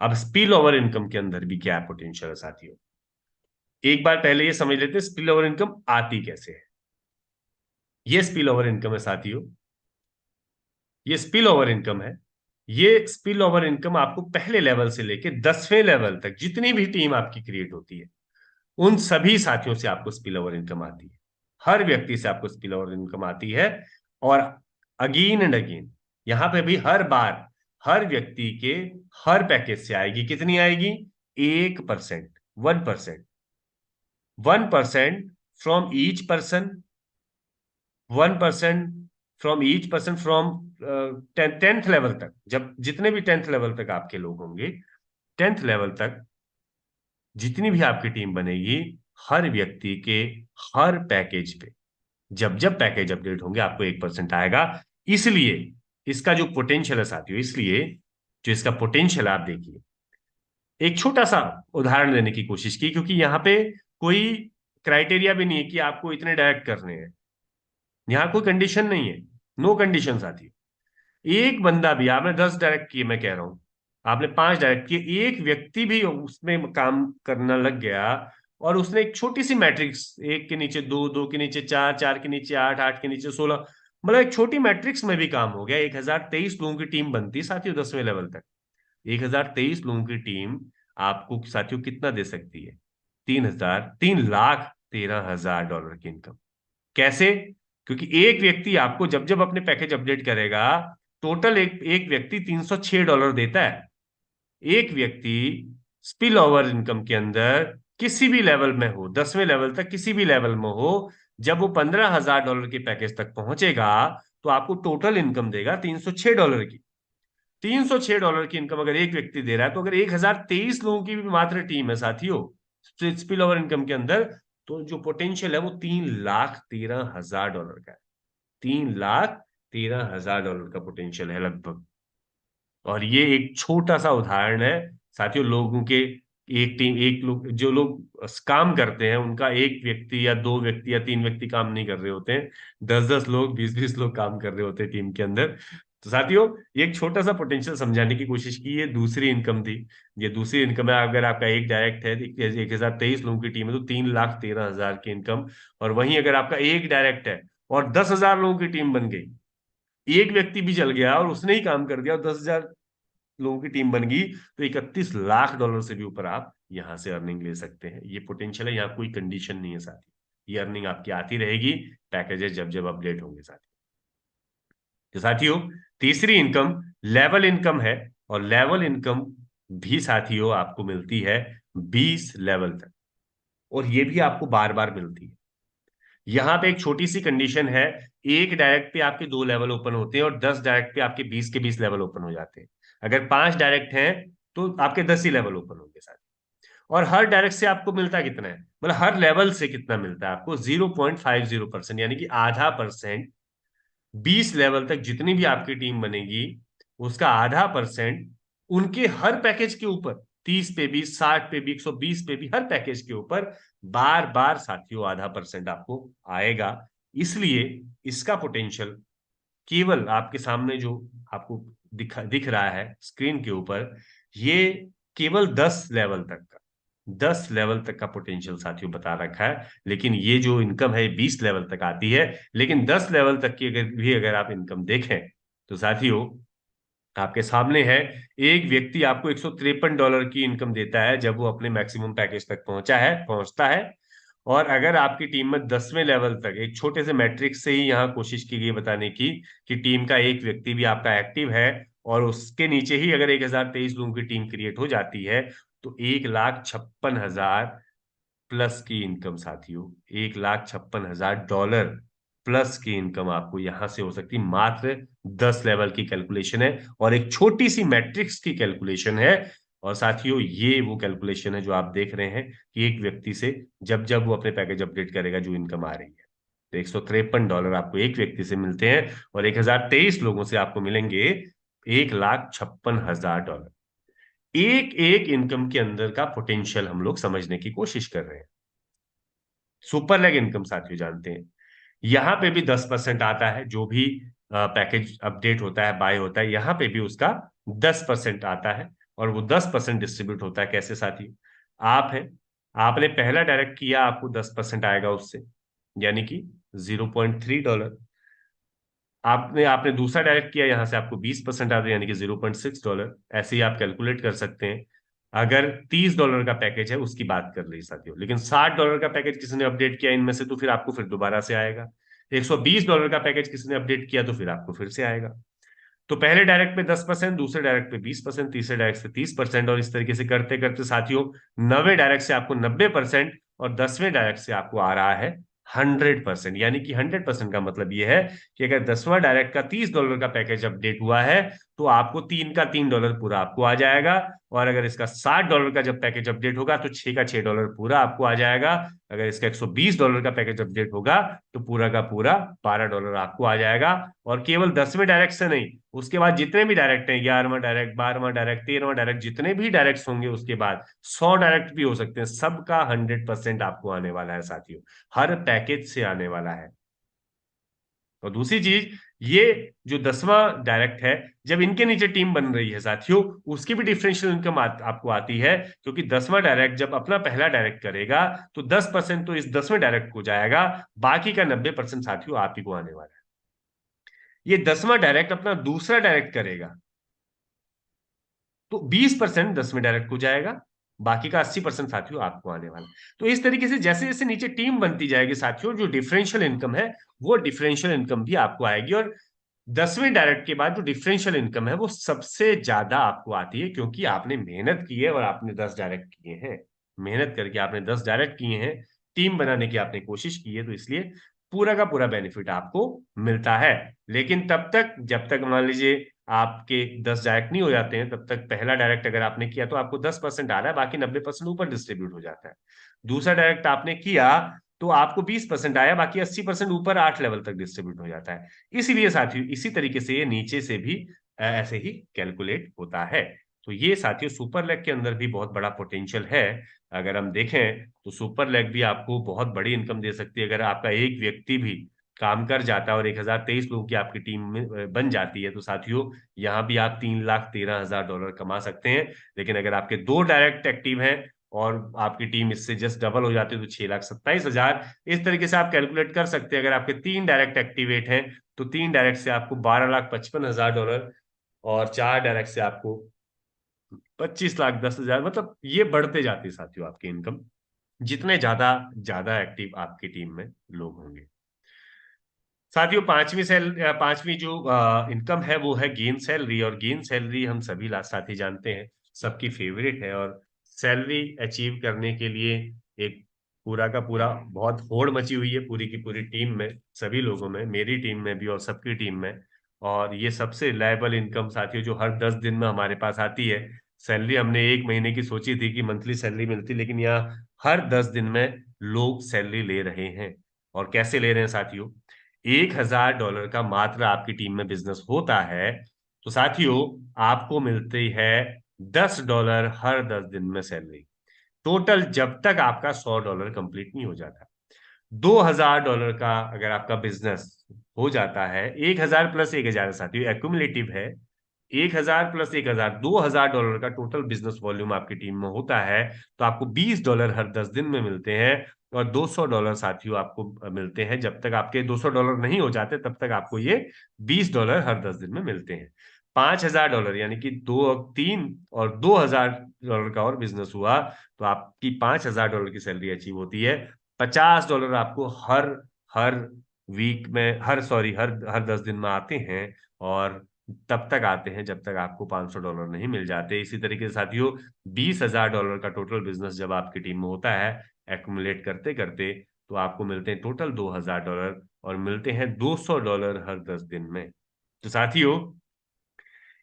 अब स्पिल ओवर इनकम के अंदर भी क्या पोटेंशियल है साथियों, एक बार पहले ये समझ लेते हैं स्पिल ओवर इनकम आती कैसे है। ये स्पिल ओवर इनकम है साथियों, ये स्पिल ओवर इनकम है। ये स्पिल ओवर इनकम आपको पहले लेवल से लेके 10वें लेवल तक जितनी भी टीम आपकी क्रिएट होती है, उन सभी साथियों से आपको स्पिल ओवर इनकम आती है। हर व्यक्ति से आपको स्पिल ओवर इनकम आती है। और अगेन एंड अगेन, यहां पे भी हर बार हर व्यक्ति के हर पैकेज से आएगी। कितनी आएगी? 1%, 1%, 1% from each person, 1% from each person from 10th level तक, जब जितने भी 10th लेवल तक आपके लोग होंगे, 10th लेवल तक जितनी भी आपकी टीम बनेगी, हर व्यक्ति के हर पैकेज पे जब जब पैकेज अपडेट होंगे आपको 1% आएगा। इसलिए इसका जो पोटेंशियल है साथियों, इसलिए जो इसका पोटेंशियल आप देखिए, एक छोटा सा उदाहरण देने की कोशिश की, क्योंकि यहाँ पे कोई क्राइटेरिया भी नहीं है कि आपको इतने डायरेक्ट करने हैं। यहाँ कोई कंडीशन नहीं है, नो कंडीशन साथी। एक बंदा भी, आपने 10 डायरेक्ट किए, मैं कह रहा हूं आपने 5 डायरेक्ट किए, एक व्यक्ति भी उसमें काम करना लग गया और उसने एक छोटी सी मैट्रिक्स, एक के नीचे दो, दो के नीचे चार, चार के नीचे आठ, आठ के नीचे 16, मतलब एक छोटी मैट्रिक्स में भी काम हो गया, 1023 लोगों की टीम बनती साथियों 10वें लेवल तक। 1023 लोगों की टीम आपको साथियों कितना दे सकती है? 3 लाख 13 हजार डॉलर की इनकम। कैसे? क्योंकि एक व्यक्ति आपको जब जब अपने पैकेज अपडेट करेगा, टोटल एक एक व्यक्ति $306 देता है। एक व्यक्ति स्पिल ओवर इनकम के अंदर किसी भी लेवल में हो, 10वें लेवल तक किसी भी लेवल में हो, जब वो $15,000 के पैकेज तक पहुंचेगा तो आपको टोटल इनकम देगा $306 की। $306 की इनकम अगर एक व्यक्ति दे रहा है, तो अगर 1023 लोगों की भी मात्र टीम है साथियों स्पिल ओवर इनकम के अंदर, तो जो पोटेंशियल है वो $3,13,000 का है। $3,13,000 का पोटेंशियल है लगभग। और ये एक छोटा सा उदाहरण है साथियों, लोगों के एक टीम, एक लोग जो लोग काम करते हैं उनका एक व्यक्ति या दो व्यक्ति या तीन व्यक्ति काम नहीं कर रहे होते हैं, 10-10 लोग, 20-20 लोग काम कर रहे होते हैं टीम के अंदर। तो साथियों, ये एक छोटा सा पोटेंशियल समझाने की कोशिश की, ये दूसरी इनकम थी। ये दूसरी इनकम है, अगर आपका एक डायरेक्ट है, 1023 लोगों की टीम है, तो 3,13,000 की इनकम। और वहीं अगर आपका एक डायरेक्ट है और 10,000 लोगों की टीम बन गई, एक व्यक्ति भी चल गया और उसने ही काम कर दिया और 10,000 लोगों की टीम बन गई, तो $31 लाख से भी ऊपर आप यहां से अर्निंग ले सकते हैं। ये पोटेंशियल है, यहाँ कोई कंडीशन नहीं है साथी, ये अर्निंग आपकी आती रहेगी, पैकेजेस जब जब अपडेट होंगे साथी। तो साथियों, तीसरी इनकम लेवल इनकम है, और लेवल इनकम भी साथियों आपको मिलती है 20 लेवल तक, और ये भी आपको बार बार मिलती है। यहाँ पे एक छोटी सी कंडीशन है, एक डायरेक्ट पे आपके 2 लेवल ओपन होते हैं और 10 डायरेक्ट पे आपके 20 के 20 लेवल ओपन हो जाते हैं। अगर 5 डायरेक्ट हैं तो आपके 10 ही लेवल ओपन होंगे साथ। और हर डायरेक्ट से आपको मिलता कितना है, मतलब हर लेवल से कितना मिलता है आपको? 0.50%, यानी कि आधा परसेंट। 20 लेवल तक जितनी भी आपकी टीम बनेगी, उसका आधा परसेंट उनके हर पैकेज के ऊपर, 30 पे भी, 60 पे भी, 120 पे भी, हर पैकेज के ऊपर बार बार साथियों आधा परसेंट आपको आएगा। इसलिए इसका पोटेंशियल केवल आपके सामने जो आपको दिख रहा है स्क्रीन के ऊपर, ये केवल 10 लेवल तक का, 10 लेवल तक का पोटेंशियल साथियों बता रखा है। लेकिन ये जो इनकम है 20 लेवल तक आती है, लेकिन 10 लेवल तक की अगर आप इनकम देखें तो साथियों आपके सामने है, एक व्यक्ति आपको $153 की इनकम देता है जब वो अपने मैक्सिमम पैकेज तक पहुंचता है। और अगर आपकी टीम में 10वें लेवल तक, एक छोटे से मैट्रिक्स से ही यहाँ कोशिश की गई बताने की कि टीम का एक व्यक्ति भी आपका एक्टिव है, और उसके नीचे ही अगर 1023 लोगों की टीम क्रिएट हो जाती है, तो 1,56,000 प्लस की इनकम साथियों, $1,56,000 प्लस की इनकम आपको यहां से हो सकती है। मात्र 10 लेवल की कैलकुलेशन है और एक छोटी सी मैट्रिक्स की कैलकुलेशन है। और साथियों, ये वो कैलकुलेशन है जो आप देख रहे हैं कि एक व्यक्ति से जब जब वो अपने पैकेज अपडेट करेगा जो इनकम आ रही है, तो $153 आपको एक व्यक्ति से मिलते हैं और 1023 लोगों से आपको मिलेंगे $1,56,000। एक एक इनकम के अंदर का पोटेंशियल हम लोग समझने की कोशिश कर रहे हैं। सुपर लेग इनकम साथियों जानते हैं, यहां पे भी 10% आता है, जो भी पैकेज अपडेट होता है, बाय होता है, यहां पे भी उसका 10% आता है। और वो 10% डिस्ट्रीब्यूट होता है कैसे साथी? आप है, आपने पहला डायरेक्ट किया, आपको 10% आएगा उससे, यानी कि $0.3। आपने आपने दूसरा डायरेक्ट किया, यहां से आपको 20% आता है, यानी कि $0.6। ऐसे ही आप कैलकुलेट कर सकते हैं। अगर $30 का पैकेज है उसकी बात कर रही साथियों, लेकिन $60 का पैकेज किसी ने अपडेट किया इनमें से, तो फिर आपको फिर दोबारा से आएगा। $120 का पैकेज किसी ने अपडेट किया तो फिर आपको फिर से आएगा। तो पहले डायरेक्ट पे 10%, दूसरे डायरेक्ट पे 20%, तीसरे डायरेक्ट से 30%, और इस तरीके से करते करते साथियों 9वें डायरेक्ट से आपको 90%, और 10वें डायरेक्ट से आपको आ रहा है 100%, यानी कि 100% का मतलब यह है कि अगर 10वां डायरेक्ट का $30 का पैकेज अपडेट हुआ है तो आपको 3 का $3 पूरा आपको आ जाएगा। और अगर इसका $60 का जब पैकेज अपडेट होगा तो 6 का $6 पूरा आपको आ जाएगा। अगर इसका $120 का पैकेज अपडेट होगा तो पूरा का पूरा $12 आपको आ जाएगा। और केवल 10वें डायरेक्ट से नहीं, उसके बाद जितने भी डायरेक्ट हैं, 11वां डायरेक्ट, 12वां डायरेक्ट, 13वां डायरेक्ट, जितने भी डायरेक्ट होंगे उसके बाद 100 डायरेक्ट भी हो सकते हैं, सबका 100% आपको आने वाला है साथियों, हर पैकेज से आने वाला है। और दूसरी चीज, ये जो 10वां डायरेक्ट है, जब इनके नीचे टीम बन रही है साथियों, उसकी भी डिफरेंशियल इनकम आपको आती है, क्योंकि 10वां डायरेक्ट जब अपना पहला डायरेक्ट करेगा तो 10% तो इस 10वें डायरेक्ट को जाएगा, बाकी का 90% साथियों आप ही को आने वाला है। ये 10वां डायरेक्ट अपना दूसरा डायरेक्ट करेगा तो 20% 10वें डायरेक्ट को जाएगा, बाकी का 80% साथियों आपको आने वाला है। तो इस तरीके से जैसे जैसे नीचे टीम बनती जाएगी साथियों, जो डिफरेंशियल इनकम है वो डिफरेंशियल इनकम भी आपको आएगी। और 10वें डायरेक्ट के बाद जो डिफरेंशियल इनकम है वो सबसे ज्यादा आपको आती है, क्योंकि आपने मेहनत की है और आपने 10 डायरेक्ट किए हैं, मेहनत करके आपने 10 डायरेक्ट किए हैं, टीम बनाने की आपने कोशिश की है, तो इसलिए पूरा का पूरा बेनिफिट आपको मिलता है। लेकिन तब तक, जब तक मान लीजिए आपके 10 डायरेक्ट नहीं हो जाते हैं, तब तक पहला डायरेक्ट अगर आपने किया तो आपको 10% आ रहा है, बाकी 90% ऊपर डिस्ट्रीब्यूट हो जाता है। दूसरा डायरेक्ट आपने किया तो आपको 20% आया, बाकी 80% ऊपर 8 लेवल तक डिस्ट्रीब्यूट हो जाता है। इसीलिए साथियों, इसी तरीके से ये नीचे से भी ऐसे ही कैलकुलेट होता है। तो ये साथियों सुपर लेग के अंदर भी बहुत बड़ा पोटेंशियल है। अगर हम देखें तो सुपर लेग भी आपको बहुत बड़ी इनकम दे सकती है। अगर आपका एक व्यक्ति भी काम कर जाता है और 1023 लोगों की आपकी टीम में बन जाती है, तो साथियों यहाँ भी आप $3,13,000 कमा सकते हैं। लेकिन अगर आपके 2 डायरेक्ट एक्टिव हैं और आपकी टीम इससे जस्ट डबल हो जाती है तो 6,27,000, इस तरीके से आप कैलकुलेट कर सकते हैं। अगर आपके 3 डायरेक्ट एक्टिवेट हैं तो 3 डायरेक्ट से आपको $12,55,000, और 4 डायरेक्ट से आपको 25,10,000, मतलब ये बढ़ते जाती है साथियों आपकी इनकम, जितने ज्यादा ज्यादा एक्टिव आपकी टीम में लोग होंगे। साथियों पांचवी जो इनकम है वो है गेन सैलरी। और गेन सैलरी हम सभी साथी जानते हैं, सबकी फेवरेट है। और सैलरी अचीव करने के लिए एक पूरा का पूरा बहुत होड़ मची हुई है पूरी की पूरी टीम में, सभी लोगों में, मेरी टीम में भी और सबकी टीम में। और ये सबसे रिलायबल इनकम साथियों जो हर 10 दिन में हमारे पास आती है। सैलरी हमने एक महीने की सोची थी कि मंथली सैलरी मिलती, लेकिन यहाँ हर 10 दिन में लोग सैलरी ले रहे हैं। और कैसे ले रहे हैं साथियों, $1,000 का मात्र आपकी टीम में बिजनेस होता है तो साथियों आपको मिलती है $10 हर 10 दिन में सैलरी, टोटल जब तक आपका $100 कंप्लीट नहीं हो जाता। $2,000 का अगर आपका बिजनेस हो जाता है, 1,000 प्लस 1,000 साथियों एक्यूमुलेटिव है, 1,000 प्लस 1,000, $2,000 का टोटल बिजनेस वॉल्यूम आपकी टीम में होता है, तो आपको $20 हर 10 दिन में मिलते हैं। और $200 साथियों आपको मिलते हैं, जब तक आपके $200 नहीं हो जाते तब तक आपको ये $20 हर 10 दिन में मिलते हैं। $5,000 यानी कि दो तीन और $2,000 का और बिजनेस हुआ तो आपकी $5,000 की सैलरी अचीव होती है। $50 आपको हर हर वीक में, हर हर 10 दिन में आते हैं। और तब तक आते हैं जब तक आपको $500 नहीं मिल जाते। इसी तरीके से साथियों $20,000 का टोटल बिजनेस जब आपकी टीम में होता है, एक्युमुलेट करते करते, तो आपको मिलते हैं टोटल $2,000, और मिलते हैं $200 हर 10 दिन में। तो साथियों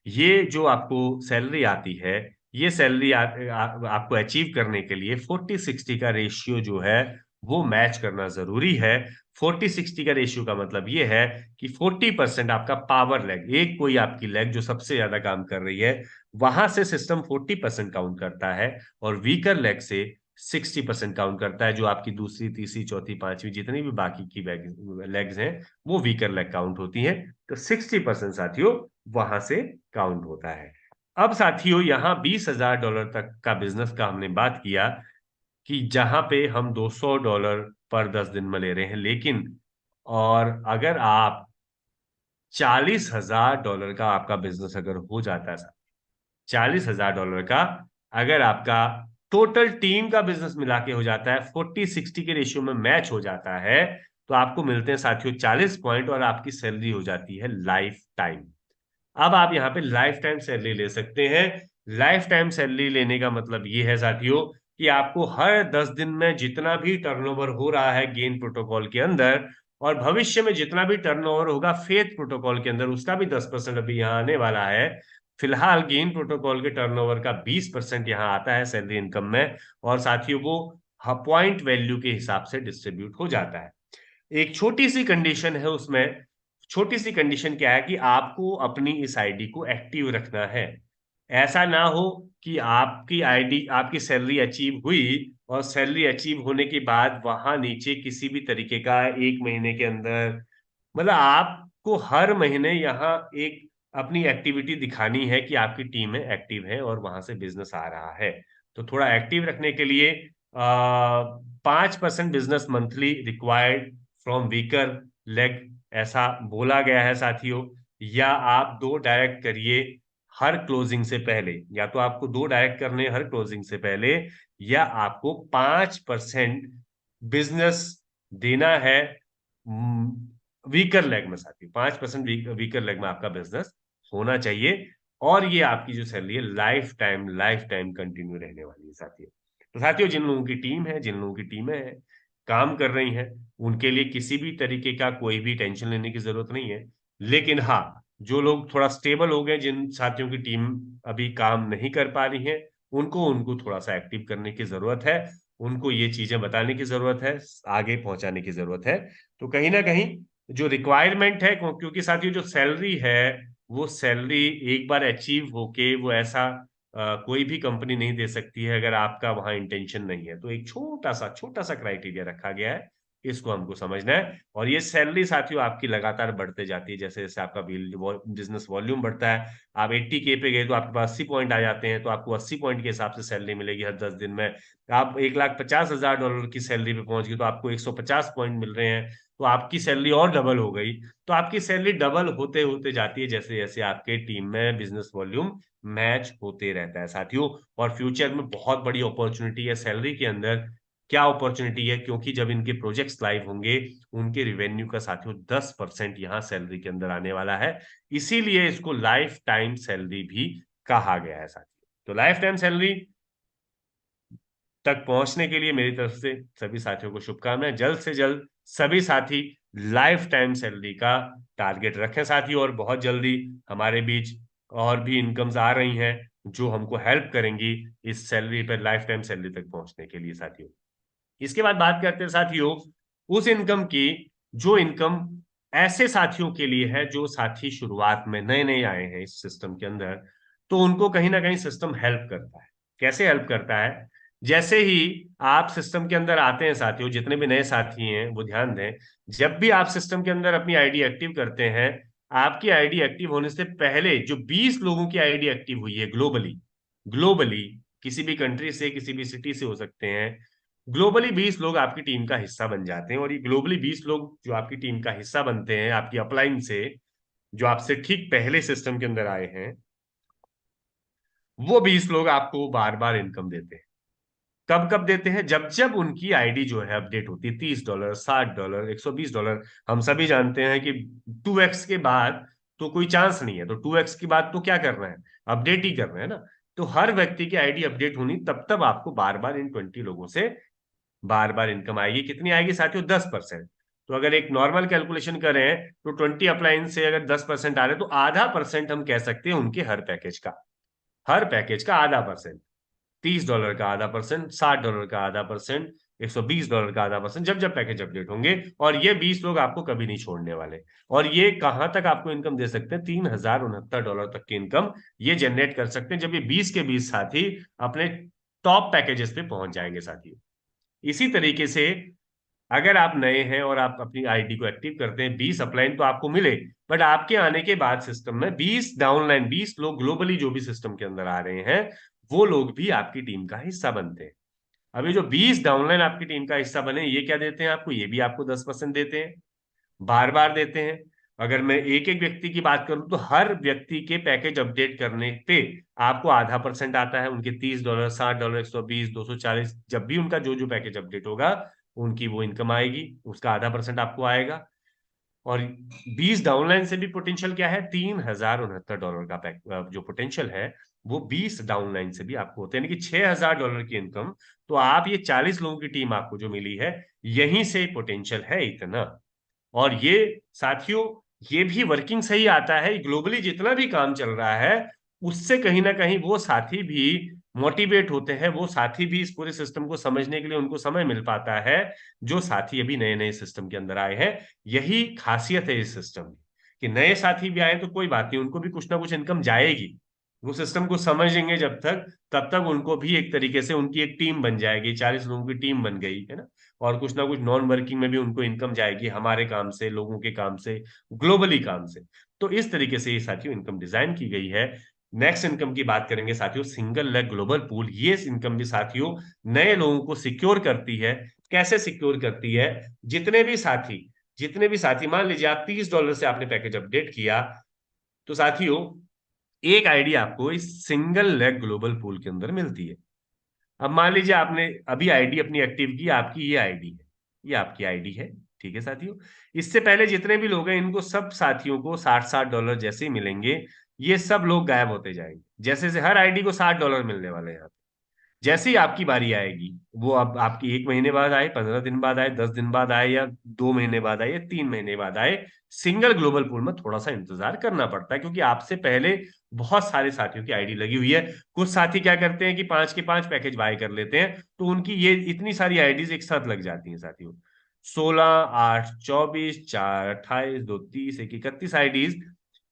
ये जो आपको सैलरी आती है, ये सैलरी आपको अचीव करने के लिए 40-60 का रेशियो जो है वो मैच करना जरूरी है। 40-60 का रेशियो का मतलब ये है कि 40% आपका पावर लेग, एक कोई आपकी लेग जो सबसे ज्यादा काम कर रही है, वहां से सिस्टम 40% काउंट करता है, और वीकर लेग से 60% काउंट करता है। जो आपकी दूसरी, तीसरी, चौथी, पांचवी, जितनी भी बाकी की लेग्स हैं वो वीकर लेग काउंट होती हैं। तो 60% साथियों वहां से काउंट होता है। अब साथियों यहाँ $20,000 तक का बिजनेस का हमने बात किया कि जहां पे हम $200 पर 10 दिन में ले रहे हैं, लेकिन और अगर आप $40,000 का आपका बिजनेस अगर हो जाता है, $40,000 का अगर आपका टोटल टीम का बिजनेस मिला के हो जाता है, 40-60 के रेशियो में मैच हो जाता है, तो आपको मिलते हैं साथियों 40 पॉइंट, और आपकी सैलरी हो जाती है लाइफ टाइम। अब आप यहाँ पे लाइफ टाइम सैलरी ले सकते हैं। लाइफ टाइम सैलरी लेने का मतलब ये है साथियों कि आपको हर 10 दिन में जितना भी टर्नओवर हो रहा है गेन प्रोटोकॉल के अंदर, और भविष्य में जितना भी टर्नओवर होगा फेथ प्रोटोकॉल के अंदर, उसका भी 10% अभी यहाँ आने वाला है। फिलहाल गेन प्रोटोकॉल के टर्नओवर का 20% यहाँ आता है सैलरी इनकम में, और साथियों वो पॉइंट वैल्यू के हिसाब से डिस्ट्रीब्यूट हो जाता है। एक छोटी सी कंडीशन है उसमें। छोटी सी कंडीशन क्या है कि आपको अपनी इस आईडी को एक्टिव रखना है। ऐसा ना हो कि आपकी आईडी, आपकी सैलरी अचीव हुई और सैलरी अचीव होने के बाद वहां नीचे किसी भी तरीके का 1 महीने के अंदर, मतलब आपको हर महीने यहाँ एक अपनी एक्टिविटी दिखानी है कि आपकी टीम में एक्टिव है और वहां से बिजनेस आ रहा है। तो थोड़ा एक्टिव रखने के लिए 5% business monthly required from weaker leg, ऐसा बोला गया है साथियों। या आप 2 डायरेक्ट करिए हर क्लोजिंग से पहले, या तो आपको 2 डायरेक्ट करने हर क्लोजिंग से पहले, या आपको 5% बिजनेस देना है वीकर लेग में साथियों। 5% वीकर लेग में आपका बिजनेस होना चाहिए, और ये आपकी जो सैलरी है लाइफ टाइम कंटिन्यू रहने वाली है साथियों। तो साथियों, जिन लोगों की टीम है, जिन लोगों की टीमें हैं काम कर रही हैं, उनके लिए किसी भी तरीके का कोई भी टेंशन लेने की जरूरत नहीं है। लेकिन हाँ, जो लोग थोड़ा स्टेबल हो गए, जिन साथियों की टीम अभी काम नहीं कर पा रही है, उनको उनको थोड़ा सा एक्टिव करने की जरूरत है। उनको ये चीजें बताने की जरूरत है, आगे पहुंचाने की जरूरत है। तो कहीं ना कहीं जो रिक्वायरमेंट है, क्योंकि साथियों जो सैलरी है, वो सैलरी एक बार अचीव होके वो ऐसा कोई भी कंपनी नहीं दे सकती है अगर आपका वहां इंटेंशन नहीं है। तो एक छोटा सा क्राइटेरिया रखा गया है, इसको हमको समझना है। और ये सैलरी साथियों आपकी लगातार बढ़ते जाती है, जैसे जैसे आपका बिजनेस वॉल्यूम बढ़ता है। आप 80K पे गए तो आपके पास 80 पॉइंट आ जाते हैं, तो आपको 80 पॉइंट के हिसाब से सैलरी मिलेगी हर 10 दिन में। आप $1,50,000 की सैलरी पे पहुंच गए तो आपको 150 पॉइंट मिल रहे हैं, तो आपकी सैलरी और डबल हो गई। तो आपकी सैलरी डबल होते होते जाती है जैसे जैसे आपके टीम में बिजनेस वॉल्यूम मैच होते रहता है साथियों। और फ्यूचर में बहुत बड़ी अपॉर्चुनिटी है सैलरी के अंदर। क्या अपॉर्चुनिटी है? क्योंकि जब इनके प्रोजेक्ट्स लाइव होंगे, उनके रिवेन्यू का साथियों 10% यहाँ सैलरी के अंदर आने वाला है। इसीलिए इसको लाइफ टाइम सैलरी भी कहा गया है साथियों। तो लाइफ टाइम सैलरी तक पहुंचने के लिए मेरी तरफ से सभी साथियों को शुभकामनाएं। जल्द से जल्द सभी साथी लाइफ टाइम सैलरी का टारगेट रखें साथियों, और बहुत जल्दी हमारे बीच और भी इनकम्स आ रही हैं जो हमको हेल्प करेंगी इस सैलरी पर, लाइफ टाइम सैलरी तक पहुंचने के लिए साथियों। इसके बाद बात करते हैं साथियों उस इनकम की, जो इनकम ऐसे साथियों के लिए है जो साथी शुरुआत में नए नए आए हैं इस सिस्टम के अंदर। तो उनको कहीं ना कहीं सिस्टम हेल्प करता है। कैसे हेल्प करता है? जैसे ही आप सिस्टम के अंदर आते हैं साथियों, जितने भी नए साथी हैं वो ध्यान दें, जब भी आप सिस्टम के अंदर अपनी आईडी एक्टिव करते हैं, आपकी आईडी एक्टिव होने से पहले जो 20 लोगों की आईडी एक्टिव हुई है ग्लोबली, ग्लोबली किसी भी कंट्री से, किसी भी सिटी से हो सकते हैं, ग्लोबली 20 लोग आपकी टीम का हिस्सा बन जाते हैं। और ये ग्लोबली 20 लोग जो आपकी टीम का हिस्सा बनते हैं आपकी अपलाइन से, जो आपसे ठीक पहले सिस्टम के अंदर आए हैं, वो 20 लोग आपको बार बार इनकम देते हैं। कब कब देते हैं? जब जब उनकी आईडी जो है अपडेट होती है, $30, $60, $120। हम सभी जानते हैं कि 2x के बाद तो कोई चांस नहीं है, तो 2x के बाद तो क्या करना है? अपडेट ही करना है ना। तो हर व्यक्ति की आईडी अपडेट होनी, तब तब आपको बार बार इन 20 लोगों से बार बार इनकम आएगी। कितनी आएगी साथियों? 10%। तो अगर एक नॉर्मल कैलकुलेशन करें तो 20 अप्लायंस से अगर 10% आ रहे तो आधा परसेंट हम कह सकते हैं उनके हर पैकेज का, हर पैकेज का आधा परसेंट। $30 का आधा परसेंट, $60 का आधा परसेंट, $120 का आधा परसेंट, जब जब पैकेज अपडेट होंगे। और ये 20 लोग आपको कभी नहीं छोड़ने वाले। और ये कहां तक आपको इनकम दे सकते हैं? $3,069 तक की इनकम ये जनरेट कर सकते हैं जब ये 20 के 20 साथी अपने टॉप पैकेजेस पे पहुंच जाएंगे साथी। इसी तरीके से अगर आप नए हैं और आप अपनी आईडी को एक्टिव करते हैं, 20 अपलाइन तो आपको मिले, बट आपके आने के बाद सिस्टम में 20 डाउनलाइन, 20 लोग ग्लोबली जो भी सिस्टम के अंदर आ रहे हैं, वो लोग भी आपकी टीम का हिस्सा बनते हैं। अब ये जो 20 डाउनलाइन आपकी टीम का हिस्सा बने, ये क्या देते हैं आपको? ये भी आपको 10% देते हैं, बार बार देते हैं। अगर मैं एक एक व्यक्ति की बात करूं तो हर व्यक्ति के पैकेज अपडेट करने पे आपको आधा परसेंट आता है। उनके $30, $60, 120, 240, जब भी उनका जो जो पैकेज अपडेट होगा उनकी वो इनकम आएगी, उसका आधा परसेंट आपको आएगा। और 20 डाउनलाइन से भी पोटेंशियल क्या है? $3,069 का जो पोटेंशियल है वो 20 डाउनलाइन से भी आपको होते हैं, यानी कि $6,000 की इनकम। तो आप ये 40 लोगों की टीम आपको जो मिली है, यहीं से पोटेंशियल है इतना। और ये साथियों, ये भी वर्किंग से ही आता है। ग्लोबली जितना भी काम चल रहा है, उससे कहीं ना कहीं वो साथी भी मोटिवेट होते हैं, वो साथी भी इस पूरे सिस्टम को समझने के लिए उनको समय मिल पाता है, जो साथी अभी नए नए सिस्टम के अंदर आए हैं। यही खासियत है इस सिस्टम की, कि नए साथी भी आए तो कोई बात नहीं, उनको भी कुछ ना कुछ इनकम जाएगी। वो सिस्टम को समझेंगे जब तक, तब तक उनको भी एक तरीके से उनकी एक टीम बन जाएगी, 40 लोगों की टीम बन गई है ना। और कुछ ना कुछ नॉन वर्किंग में भी उनको इनकम जाएगी, हमारे काम से, लोगों के काम से, ग्लोबली काम से। तो इस तरीके से ये साथियों इनकम डिजाइन की गई है। नेक्स्ट इनकम की बात करेंगे साथियों, सिंगल लेग ग्लोबल पूल। ये इनकम भी साथियों नए लोगों को सिक्योर करती है। कैसे सिक्योर करती है? जितने भी साथी मान लीजिए आप $30 से आपने पैकेज अपडेट किया, तो साथियों एक आईडी आपको इस सिंगल लेग ग्लोबल पूल के अंदर मिलती है। अब मान लीजिए आपने अभी आईडी अपनी एक्टिव की, आपकी ये आईडी है, ये आपकी आईडी है, ठीक है साथियों। इससे पहले जितने भी लोग हैं, इनको सब साथियों को $60 जैसे ही मिलेंगे, ये सब लोग गायब होते जाएंगे। जैसे जैसे हर आईडी को $60 मिलने वाले हैं। जैसे ही आपकी बारी आएगी, वो अब आपकी 1 महीने बाद आए, 15 दिन बाद आए, 10 दिन बाद आए, या 2 महीने बाद आए, या 3 महीने बाद आए, सिंगल ग्लोबल पूल में थोड़ा सा इंतजार करना पड़ता है, क्योंकि आपसे पहले बहुत सारे साथियों की आईडी लगी हुई है। कुछ साथी क्या करते हैं कि 5 के 5 पैकेज बाय कर लेते हैं, तो उनकी ये इतनी सारी आईडीज एक साथ लग जाती हैं साथियों। 16, 8, 24, 4, 28, 2, 30, 1, 31 आईडीज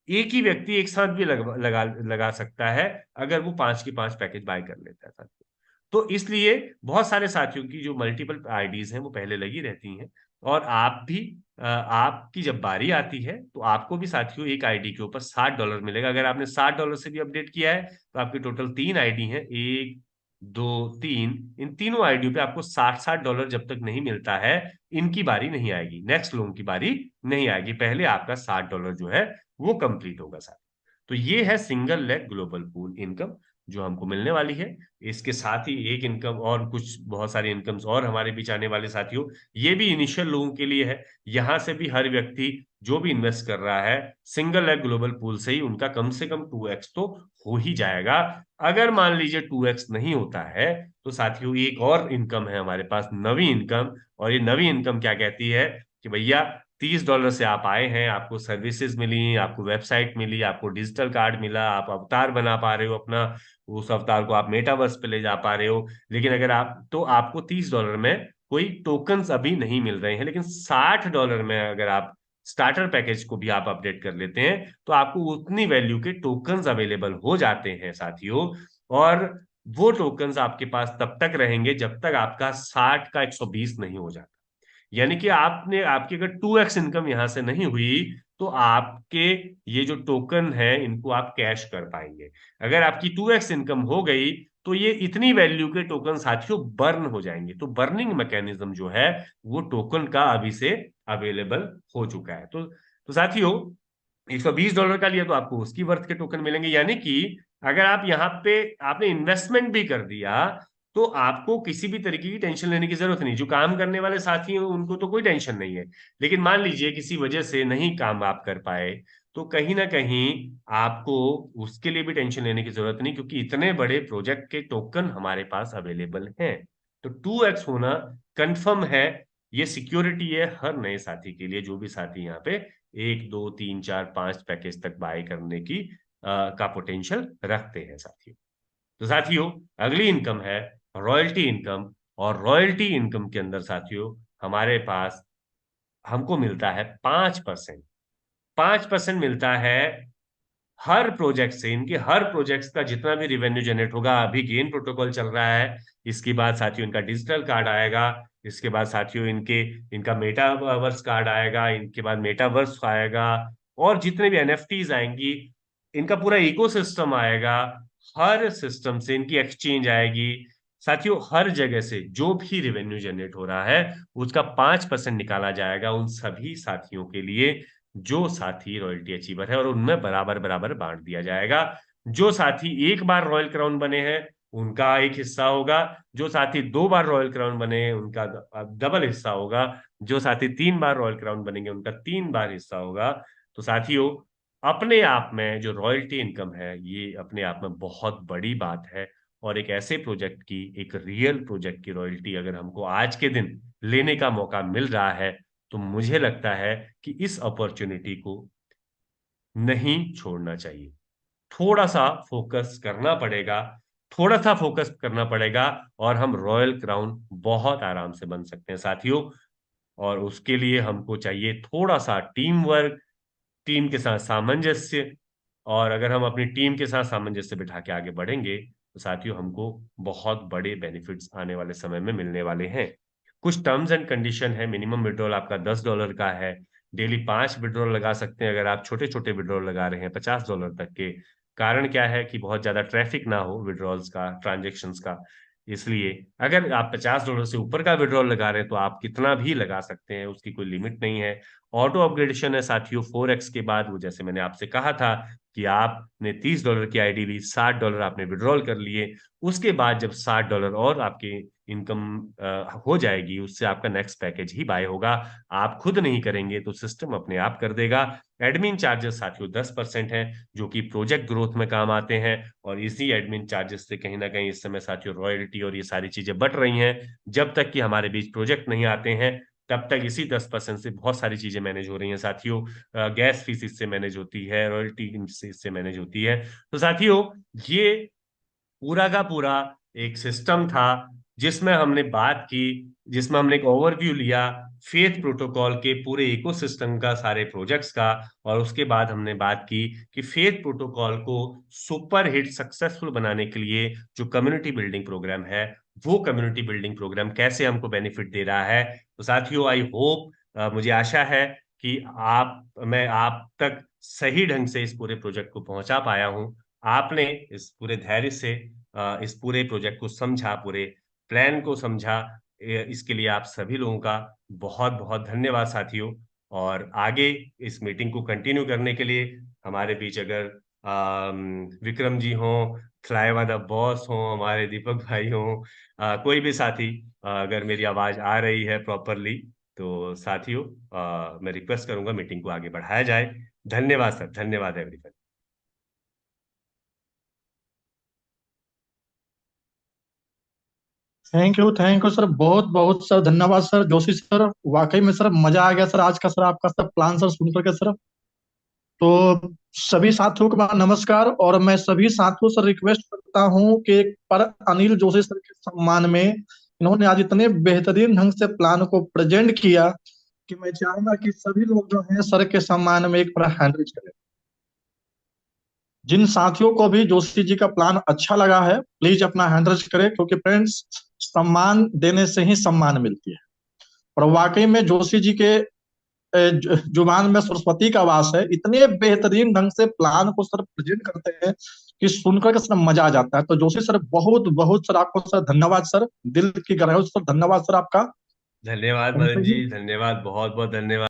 एक ही व्यक्ति एक साथ भी लगा सकता है, अगर वो 5 के 5 पैकेज बाय कर लेता है साथियों। तो इसलिए बहुत सारे साथियों की जो मल्टीपल आईडीज हैं वो पहले लगी रहती हैं। और आप भी आपकी जब बारी आती है, तो आपको भी साथियों एक आईडी के ऊपर $60 मिलेगा। अगर आपने $60 से भी अपडेट किया है, तो आपकी टोटल 3 आईडी है, 1, 2, 3। इन तीनों आईडियों पे आपको $60 जब तक नहीं मिलता है, इनकी बारी नहीं आएगी, नेक्स्ट लोगों की बारी नहीं आएगी, पहले आपका $60 जो है वो कंप्लीट होगा साथ। तो ये है single leg global pool income जो हमको मिलने वाली है। इसके साथ ही एक इनकम और कुछ बहुत सारी इनकम्स और हमारे बीच आने वाले साथियों, ये भी इनिशियल लोगों के लिए है। यहां से भी हर व्यक्ति जो भी इन्वेस्ट कर रहा है सिंगल लेग ग्लोबल पूल से ही, उनका कम से कम 2x तो हो ही जाएगा। अगर मान लीजिए 2x नहीं होता है, तो साथियों एक और इनकम है हमारे पास, नवी इनकम। और ये नवी इनकम क्या कहती है कि भैया $30 से आप आए हैं, आपको सर्विसेज मिली, आपको वेबसाइट मिली, आपको डिजिटल कार्ड मिला, आप अवतार बना पा रहे हो अपना, उस अवतार को आप मेटावर्स पे ले जा पा रहे हो। लेकिन अगर आप, तो आपको $30 में कोई टोकन्स अभी नहीं मिल रहे हैं, लेकिन $60 में अगर आप स्टार्टर पैकेज को भी आप अपडेट कर लेते हैं, तो आपको उतनी वैल्यू के टोकन्स अवेलेबल हो जाते हैं साथियों। और वो टोकन्स आपके पास तब तक रहेंगे जब तक आपका 60 का 120 नहीं हो जाता। यानी कि आपने, आपकी अगर 2x इनकम यहां से नहीं हुई, तो आपके ये जो टोकन है इनको आप कैश कर पाएंगे। अगर आपकी 2x इनकम हो गई, तो ये इतनी वैल्यू के टोकन साथियों बर्न हो जाएंगे। तो बर्निंग मैकेनिज्म जो है वो टोकन का अभी से अवेलेबल हो चुका है। तो साथियों $120 का लिया तो आपको उसकी वर्थ के टोकन मिलेंगे। यानी कि अगर आप यहाँ पे आपने इन्वेस्टमेंट भी कर दिया, तो आपको किसी भी तरीके की टेंशन लेने की जरूरत नहीं। जो काम करने वाले साथी हैं उनको तो कोई टेंशन नहीं है, लेकिन मान लीजिए किसी वजह से नहीं काम आप कर पाए, तो कहीं ना कहीं आपको उसके लिए भी टेंशन लेने की जरूरत नहीं, क्योंकि इतने बड़े प्रोजेक्ट के टोकन हमारे पास अवेलेबल हैं। तो 2x होना कंफर्म है। ये सिक्योरिटी है हर नए साथी के लिए, जो भी साथी यहाँ पे 1, 2, 3, 4, 5 पैकेज तक बाय करने की का पोटेंशियल रखते हैं साथियों। तो साथियों अगली इनकम है रॉयल्टी इनकम। और रॉयल्टी इनकम के अंदर साथियों हमारे पास, हमको मिलता है 5%। 5% मिलता है हर प्रोजेक्ट से। इनके हर प्रोजेक्ट्स का जितना भी रिवेन्यू जनरेट होगा, अभी गेन प्रोटोकॉल चल रहा है, इसके बाद साथियों इनका डिजिटल कार्ड आएगा, इसके बाद साथियों इनका मेटावर्स कार्ड आएगा, इनके बाद मेटावर्स आएगा, और जितने भी एनएफटीज आएंगी, इनका पूरा इकोसिस्टम आएगा। हर सिस्टम से इनकी एक्सचेंज आएगी साथियों। हर जगह से जो भी रिवेन्यू जनरेट हो रहा है, उसका 5% निकाला जाएगा उन सभी साथियों के लिए जो साथी रॉयल्टी अचीवर है, और उनमें बराबर बराबर बांट दिया जाएगा। जो साथी एक बार रॉयल क्राउन बने हैं उनका एक हिस्सा होगा, जो साथी 2 बार रॉयल क्राउन बने हैं उनका डबल हिस्सा होगा, जो साथी 3 बार रॉयल क्राउन बनेंगे उनका 3 बार हिस्सा होगा। तो साथियों अपने आप में जो रॉयल्टी इनकम है ये अपने आप में बहुत बड़ी बात है। और एक ऐसे प्रोजेक्ट की, एक रियल प्रोजेक्ट की रॉयल्टी अगर हमको आज के दिन लेने का मौका मिल रहा है, तो मुझे लगता है कि इस अपॉर्चुनिटी को नहीं छोड़ना चाहिए। थोड़ा सा फोकस करना पड़ेगा, थोड़ा सा फोकस करना पड़ेगा, और हम रॉयल क्राउन बहुत आराम से बन सकते हैं साथियों। और उसके लिए हमको चाहिए थोड़ा सा टीम वर्क, टीम के साथ सामंजस्य। और अगर हम अपनी टीम के साथ सामंजस्य बिठा के आगे बढ़ेंगे, तो साथियों हमको बहुत बड़े बेनिफिट्स आने वाले समय में मिलने वाले हैं। कुछ टर्म्स एंड कंडीशन है। मिनिमम विड्रॉल आपका $10 का है। डेली 5 विड्रॉल लगा सकते हैं, अगर आप छोटे छोटे विड्रॉल लगा रहे हैं $50 तक के। कारण क्या है कि बहुत ज्यादा ट्रैफिक ना हो विड्रॉल्स का, ट्रांजेक्शन्स का। इसलिए अगर आप $50 से ऊपर का विड्रॉल लगा रहे हैं तो आप कितना भी लगा सकते हैं, उसकी कोई लिमिट नहीं है। ऑटो अपग्रेडेशन है साथियों 4x के बाद। वो जैसे मैंने आपसे कहा था कि आपने $30 की आईडी ली, $60 आपने विड्रॉल कर लिए, उसके बाद जब $60 और आपके इनकम हो जाएगी, उससे आपका नेक्स्ट पैकेज ही बाय होगा। आप खुद नहीं करेंगे तो सिस्टम अपने आप कर देगा। एडमिन चार्जेस साथियों 10% हैं, जो कि प्रोजेक्ट ग्रोथ में काम आते हैं। और इसी एडमिन चार्जेस से कहीं ना कहीं इस समय साथियों रॉयल्टी और ये सारी चीजें बढ़ रही हैं। जब तक कि हमारे बीच प्रोजेक्ट नहीं आते हैं, तब तक इसी 10% से बहुत सारी चीजें मैनेज हो रही हैं साथियों। गैस फीस इससे मैनेज होती है, रॉयल्टी इससे मैनेज होती है। तो साथियों, ये पूरा का पूरा एक सिस्टम था जिसमें हमने बात की, जिसमें हमने एक ओवरव्यू लिया फेथ प्रोटोकॉल के पूरे इकोसिस्टम का, सारे प्रोजेक्ट्स का। और उसके बाद हमने बात की कि फेथ प्रोटोकॉल को सुपर हिट सक्सेसफुल बनाने के लिए जो कम्युनिटी बिल्डिंग प्रोग्राम है, वो कम्युनिटी बिल्डिंग प्रोग्राम कैसे हमको बेनिफिट दे रहा है। तो साथियों, आई होप, मुझे आशा है कि मैं आप तक सही ढंग से इस पूरे प्रोजेक्ट को पहुंचा पाया हूं। आपने इस पूरे धैर्य से इस पूरे प्रोजेक्ट को समझा, पूरे प्लान को समझा। इसके लिए आप सभी लोगों का बहुत बहुत धन्यवाद साथियों। और आगे इस मीटिंग को कंटिन्यू करने के लिए हमारे बीच अगर विक्रम जी हों, फ्लाईवा द बॉस हों, हमारे दीपक भाई हों, कोई भी साथी, अगर मेरी आवाज आ रही है प्रॉपरली, तो साथियों, मैं रिक्वेस्ट करूंगा मीटिंग को आगे बढ़ाया जाए। धन्यवाद सर, धन्यवाद एवरीवन। थैंक यू सर, बहुत बहुत सर धन्यवाद सर जोशी सर। वाकई में सर मजा आ गया सर आज का, सर आपका सब प्लान सर सुन करके सर। तो सभी साथियों को मैं नमस्कार, और मैं सभी साथियों से रिक्वेस्ट करता हूँ कि पर अनिल जोशी सर के सम्मान में इन्होंने आज इतने बेहतरीन ढंग से प्लान को प्रेजेंट किया कि मैं चाहूंगा कि सभी लोग जो हैं सर के सम्मान में एक बार हैंड रेज करें। जिन साथियों को भी जोशी जी का प्लान अच्छा लगा है, प्लीज अपना हैंड रेज करें, क्योंकि फ्रेंड्स, सम्मान देने से ही सम्मान मिलती है। और वाकई में जोशी जी के जुबान में सरस्वती का वास है। इतने बेहतरीन ढंग से प्लान को सर प्रेजेंट करते हैं कि सुनकर के सर मजा आ जाता है। तो जोशी सर, बहुत बहुत सर आपको सर धन्यवाद सर, दिल की गहराइयों से सर धन्यवाद सर आपका। धन्यवाद थैंक मदन जी, यू। धन्यवाद, बहुत बहुत धन्यवाद।